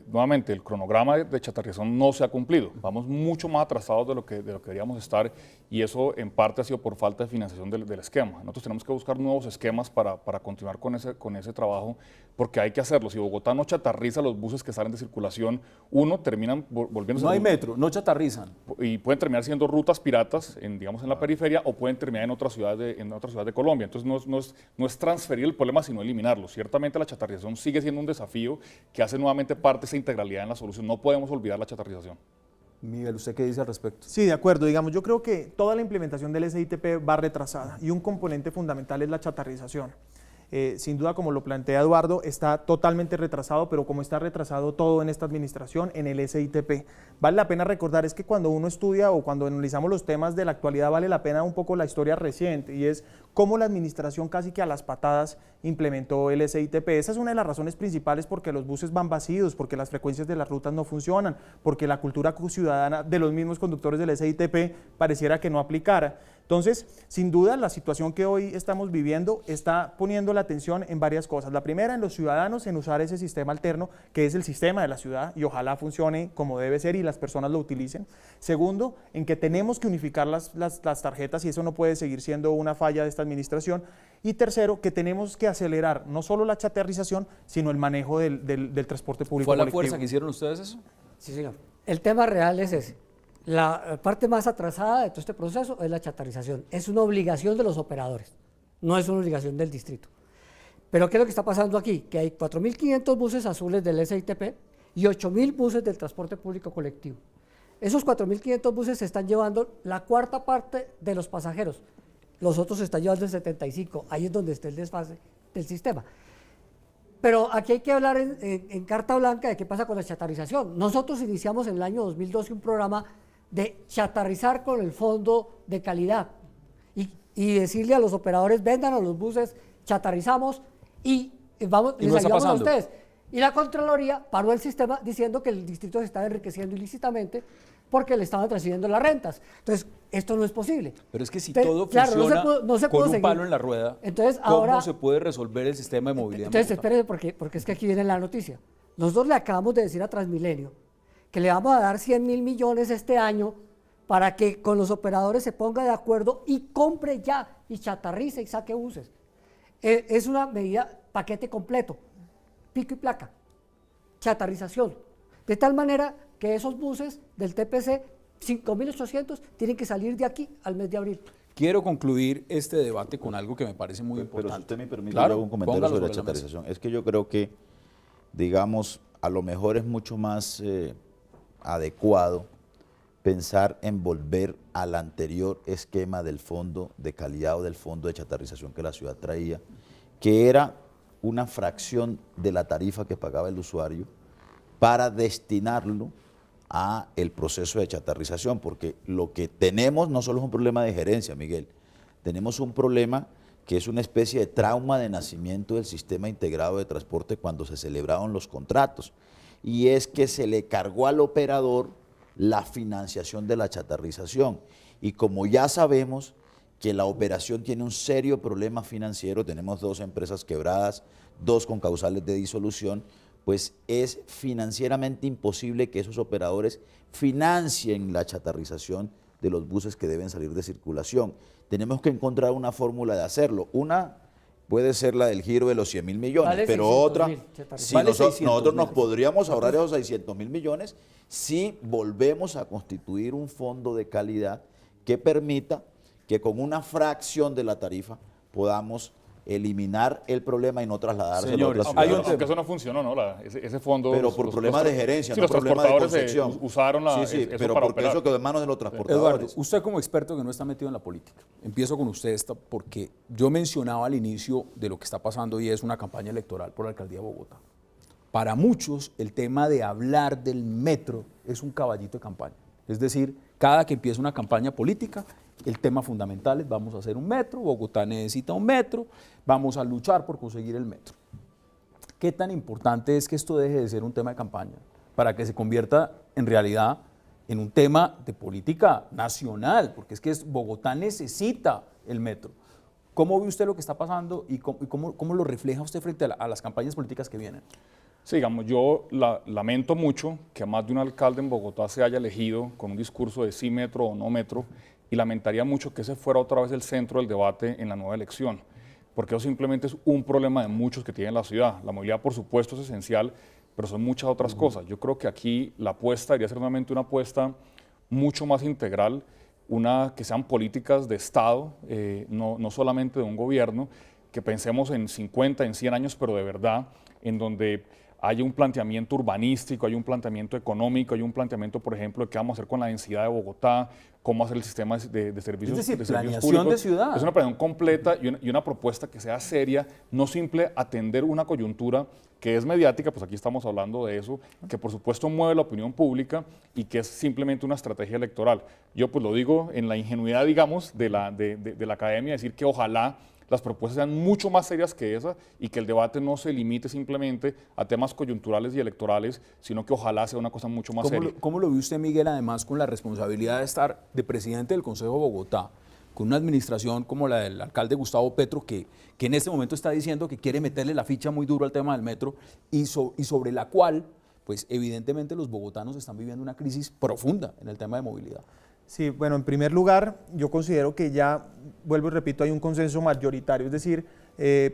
Speaker 2: nuevamente el cronograma de chatarrización no se ha cumplido. Vamos mucho más atrasados de lo que deberíamos estar, y eso en parte ha sido por falta de financiación del esquema. Nosotros tenemos que buscar nuevos esquemas para continuar con ese trabajo, porque hay que hacerlo. Si Bogotá no chatarriza los buses que salen de circulación, terminan volviéndose...
Speaker 1: No hay metro, no chatarrizan.
Speaker 2: Y pueden terminar siendo rutas piratas, digamos en la periferia, o pueden terminar en otras ciudades de Colombia. Entonces no es transferir el problema, sino eliminarlo. Ciertamente la chatarrización sigue siendo un desafío que hace nuevamente parte de esa integralidad en la solución. No podemos olvidar la chatarrización.
Speaker 1: Miguel, ¿usted qué dice al respecto?
Speaker 3: Sí, de acuerdo. Digamos, yo creo que toda la implementación del SITP va retrasada y un componente fundamental es la chatarrización. Sin duda, como lo plantea Eduardo, está totalmente retrasado, pero como está retrasado todo en esta administración, en el SITP. Vale la pena recordar, es que cuando uno estudia o cuando analizamos los temas de la actualidad, vale la pena un poco la historia reciente, y es cómo la administración casi que a las patadas implementó el SITP. Esa es una de las razones principales porque los buses van vacíos, porque las frecuencias de las rutas no funcionan, porque la cultura ciudadana de los mismos conductores del SITP pareciera que no aplicara. Entonces, sin duda, la situación que hoy estamos viviendo está poniendo la atención en varias cosas. La primera, en los ciudadanos, en usar ese sistema alterno, que es el sistema de la ciudad, y ojalá funcione como debe ser y las personas lo utilicen. Segundo, en que tenemos que unificar las tarjetas, y eso no puede seguir siendo una falla de esta administración. Y tercero, que tenemos que acelerar no solo la chatarrización, sino el manejo del transporte público
Speaker 1: ¿Fue a la
Speaker 3: colectivo.
Speaker 1: fuerza que hicieron ustedes eso?
Speaker 5: Sí, señor. El tema real es ese. La parte más atrasada de todo este proceso es la chatarrización. Es una obligación de los operadores, no es una obligación del distrito. Pero ¿qué es lo que está pasando aquí? Que hay 4.500 buses azules del SITP y 8.000 buses del transporte público colectivo. Esos 4.500 buses se están llevando la cuarta parte de los pasajeros. Los otros se están llevando el 75%. Ahí es donde está el desfase del sistema. Pero aquí hay que hablar en carta blanca de qué pasa con la chatarrización. Nosotros iniciamos en el año 2012 un programa de chatarrizar con el fondo de calidad y decirle a los operadores: vendan a los buses, chatarrizamos y les ayudamos a ustedes. Y la Contraloría paró el sistema diciendo que el distrito se estaba enriqueciendo ilícitamente porque le estaban transfiriendo las rentas. Entonces, esto no es posible.
Speaker 1: Pero es que si todo funciona con un palo en la rueda,
Speaker 5: entonces,
Speaker 1: ¿cómo
Speaker 5: ahora
Speaker 1: se puede resolver el sistema de movilidad?
Speaker 5: Entonces, espérese, porque es que aquí viene la noticia. Nosotros le acabamos de decir a Transmilenio que le vamos a dar 100.000 millones este año para que con los operadores se ponga de acuerdo y compre ya, y chatarrice y saque buses. Es una medida, paquete completo, pico y placa, chatarrización. De tal manera que esos buses del TPC, 5.800, tienen que salir de aquí al mes de abril.
Speaker 1: Quiero concluir este debate con algo que me parece muy importante.
Speaker 4: Pero si usted me permite,
Speaker 1: Claro,
Speaker 4: yo hago un comentario
Speaker 1: póngalo
Speaker 4: sobre la
Speaker 1: sobre la mesa.
Speaker 4: chatarrización. Es que yo creo que, digamos, a lo mejor es mucho más adecuado pensar en volver al anterior esquema del fondo de calidad o del fondo de chatarrización que la ciudad traía, que era una fracción de la tarifa que pagaba el usuario para destinarlo a el proceso de chatarrización, porque lo que tenemos no solo es un problema de gerencia, Miguel, tenemos un problema que es una especie de trauma de nacimiento del sistema integrado de transporte cuando se celebraron los contratos, y es que se le cargó al operador la financiación de la chatarrización, y como ya sabemos que la operación tiene un serio problema financiero, tenemos 2 empresas quebradas, 2 con causales de disolución, pues es financieramente imposible que esos operadores financien la chatarrización de los buses que deben salir de circulación. Tenemos que encontrar una fórmula de hacerlo. Una puede ser la del giro de los 100.000 millones,
Speaker 5: Vale
Speaker 4: pero
Speaker 5: 600.000,
Speaker 4: otra,
Speaker 5: ¿te parece?
Speaker 4: si
Speaker 1: Vale
Speaker 4: nosotros
Speaker 1: 600.000.
Speaker 4: nos podríamos ahorrar esos 600.000 millones si volvemos a constituir un fondo de calidad que permita que con una fracción de la tarifa podamos eliminar el problema y no trasladarse
Speaker 1: Señores,
Speaker 4: a otras
Speaker 1: hay un
Speaker 4: ciudades.
Speaker 2: Aunque eso no funcionó, ¿no? Ese fondo...
Speaker 4: Pero por problemas de gerencia,
Speaker 2: sí,
Speaker 4: no
Speaker 2: los
Speaker 4: problemas de
Speaker 2: transportadores
Speaker 4: concepción.
Speaker 2: usaron
Speaker 4: sí,
Speaker 2: eso
Speaker 4: pero
Speaker 2: para
Speaker 4: porque
Speaker 2: operar.
Speaker 4: eso quedó en manos de los transportadores.
Speaker 1: Eduardo, usted como experto que no está metido en la política, empiezo con usted porque yo mencionaba al inicio de lo que está pasando y es una campaña electoral por la alcaldía de Bogotá. Para muchos el tema de hablar del metro es un caballito de campaña. Es decir, cada que empieza una campaña política, el tema fundamental es vamos a hacer un metro, Bogotá necesita un metro, vamos a luchar por conseguir el metro. ¿Qué tan importante es que esto deje de ser un tema de campaña para que se convierta en realidad en un tema de política nacional? Porque es que Bogotá necesita el metro. ¿Cómo ve usted lo que está pasando y cómo lo refleja usted frente a las campañas políticas que vienen?
Speaker 2: Sí, digamos, yo lamento mucho que más de un alcalde en Bogotá se haya elegido con un discurso de sí metro o no metro, y lamentaría mucho que ese fuera otra vez el centro del debate en la nueva elección, porque eso simplemente es un problema de muchos que tiene la ciudad. La movilidad, por supuesto, es esencial, pero son muchas otras cosas. Yo creo que aquí la apuesta debería ser nuevamente una apuesta mucho más integral, que sean políticas de Estado, no solamente de un gobierno, que pensemos en 50, en 100 años, pero de verdad, en donde hay un planteamiento urbanístico, hay un planteamiento económico, hay un planteamiento, por ejemplo, de qué vamos a hacer con la densidad de Bogotá, cómo hacer el sistema de servicios,
Speaker 1: Es decir,
Speaker 2: de servicios
Speaker 1: planeación
Speaker 2: públicos.
Speaker 1: de ciudad.
Speaker 2: Es una planeación completa y una propuesta que sea seria, no simple atender una coyuntura que es mediática, pues aquí estamos hablando de eso, que por supuesto mueve la opinión pública y que es simplemente una estrategia electoral. Yo pues lo digo en la ingenuidad, digamos, de la academia, decir que ojalá las propuestas sean mucho más serias que esa y que el debate no se limite simplemente a temas coyunturales y electorales, sino que ojalá sea una cosa mucho más seria.
Speaker 1: ¿Cómo lo ve usted, Miguel, además con la responsabilidad de estar de presidente del Consejo de Bogotá, con una administración como la del alcalde Gustavo Petro, que en este momento está diciendo que quiere meterle la ficha muy duro al tema del metro y sobre la cual, pues evidentemente los bogotanos están viviendo una crisis profunda en el tema de movilidad?
Speaker 3: Sí, bueno, en primer lugar, yo considero que ya, vuelvo y repito, hay un consenso mayoritario, es decir,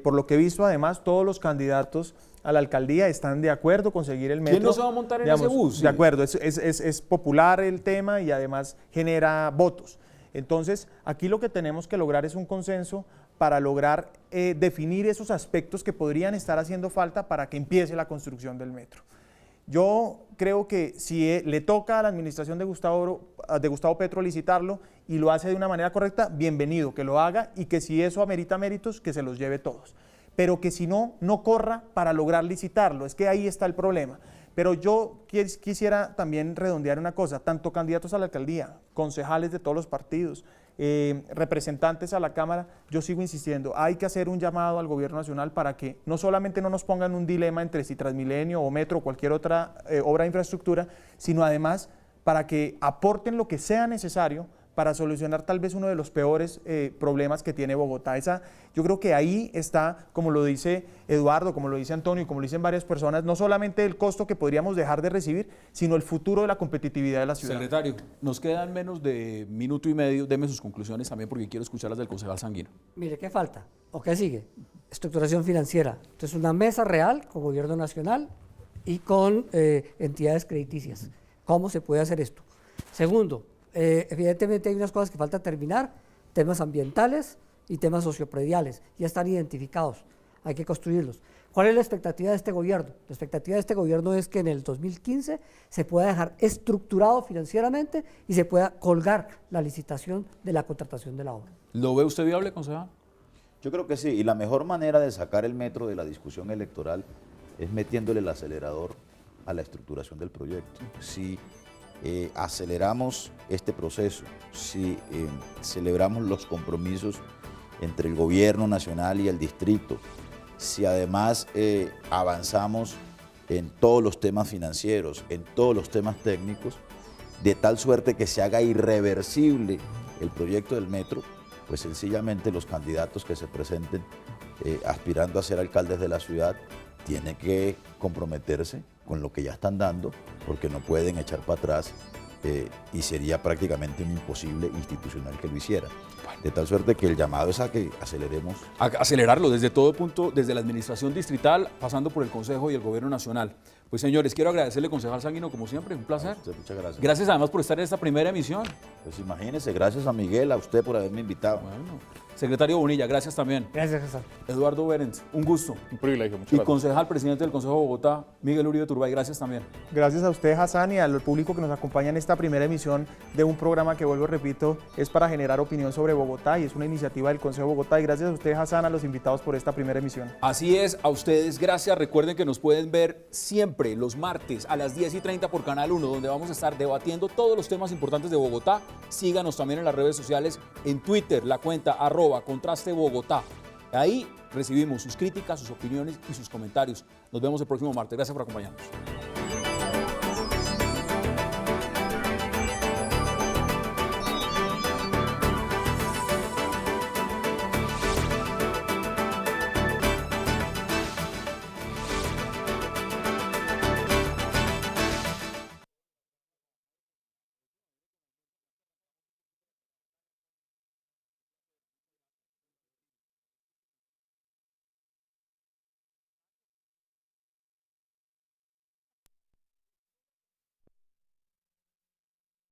Speaker 3: por lo que he visto, además, todos los candidatos a la alcaldía están de acuerdo con seguir el metro.
Speaker 1: ¿Quién no se va a montar en ese bus?
Speaker 3: De acuerdo, es popular el tema y además genera votos. Entonces, aquí lo que tenemos que lograr es un consenso para lograr definir esos aspectos que podrían estar haciendo falta para que empiece la construcción del metro. Yo creo que si le toca a la administración de Gustavo Petro licitarlo y lo hace de una manera correcta, bienvenido, que lo haga y que si eso amerita méritos, que se los lleve todos. Pero que si no, no corra para lograr licitarlo, es que ahí está el problema. Pero yo quisiera también redondear una cosa, tanto candidatos a la alcaldía, concejales de todos los partidos, representantes a la Cámara, yo sigo insistiendo, hay que hacer un llamado al gobierno nacional para que no solamente no nos pongan un dilema entre si Transmilenio o Metro o cualquier otra obra de infraestructura, sino además para que aporten lo que sea necesario para solucionar tal vez uno de los peores problemas que tiene Bogotá. Yo creo que ahí está, como lo dice Eduardo, como lo dice Antonio y como lo dicen varias personas, no solamente el costo que podríamos dejar de recibir, sino el futuro de la competitividad de la ciudad.
Speaker 1: Secretario, nos quedan menos de minuto y medio, deme sus conclusiones también porque quiero escuchar las del concejal Sanguino.
Speaker 5: Mire, ¿qué falta? ¿O qué sigue? Estructuración financiera. Entonces, una mesa real con gobierno nacional y con entidades crediticias. ¿Cómo se puede hacer esto? Segundo, evidentemente hay unas cosas que falta terminar, temas ambientales y temas socioprediales, ya están identificados, hay que construirlos. ¿Cuál es la expectativa de este gobierno? La expectativa de este gobierno es que en el 2015 se pueda dejar estructurado financieramente y se pueda colgar la licitación de la contratación de la obra.
Speaker 1: ¿Lo ve usted viable, concejal?
Speaker 4: Yo creo que sí, y la mejor manera de sacar el metro de la discusión electoral es metiéndole el acelerador a la estructuración del proyecto. Si aceleramos este proceso, si celebramos los compromisos entre el gobierno nacional y el distrito, si además avanzamos en todos los temas financieros, en todos los temas técnicos, de tal suerte que se haga irreversible el proyecto del metro, pues sencillamente los candidatos que se presenten aspirando a ser alcaldes de la ciudad tienen que comprometerse con lo que ya están dando, porque no pueden echar para atrás y sería prácticamente un imposible institucional que lo hiciera. De tal suerte que el llamado es a que aceleremos.
Speaker 1: Acelerarlo desde todo punto, desde la administración distrital, pasando por el Consejo y el Gobierno Nacional. Pues señores, quiero agradecerle, concejal Sanguino, como siempre, un placer.
Speaker 4: Muchas gracias.
Speaker 1: Gracias además por estar en esta primera emisión.
Speaker 4: Pues imagínese, gracias a Miguel, a usted por haberme invitado.
Speaker 1: Bueno, secretario Bonilla, gracias también.
Speaker 5: Gracias, Hassan.
Speaker 1: Eduardo Berens, un gusto.
Speaker 2: Un privilegio, muchas
Speaker 1: Y
Speaker 2: gracias.
Speaker 1: concejal presidente del Consejo de Bogotá, Miguel Uribe Turbay, gracias también.
Speaker 3: Gracias a usted, Hassan, y al público que nos acompaña en esta primera emisión de un programa que, vuelvo, repito, es para generar opinión sobre Bogotá y es una iniciativa del Consejo de Bogotá. Y gracias a usted, Hassan, a los invitados por esta primera emisión.
Speaker 1: Así es, a ustedes gracias. Recuerden que nos pueden ver siempre los martes a las 10:30 por Canal 1, donde vamos a estar debatiendo todos los temas importantes de Bogotá. Síganos también en las redes sociales, en Twitter, la cuenta @contrastebogotá. Ahí recibimos sus críticas, sus opiniones y sus comentarios. Nos vemos el próximo martes. Gracias por acompañarnos.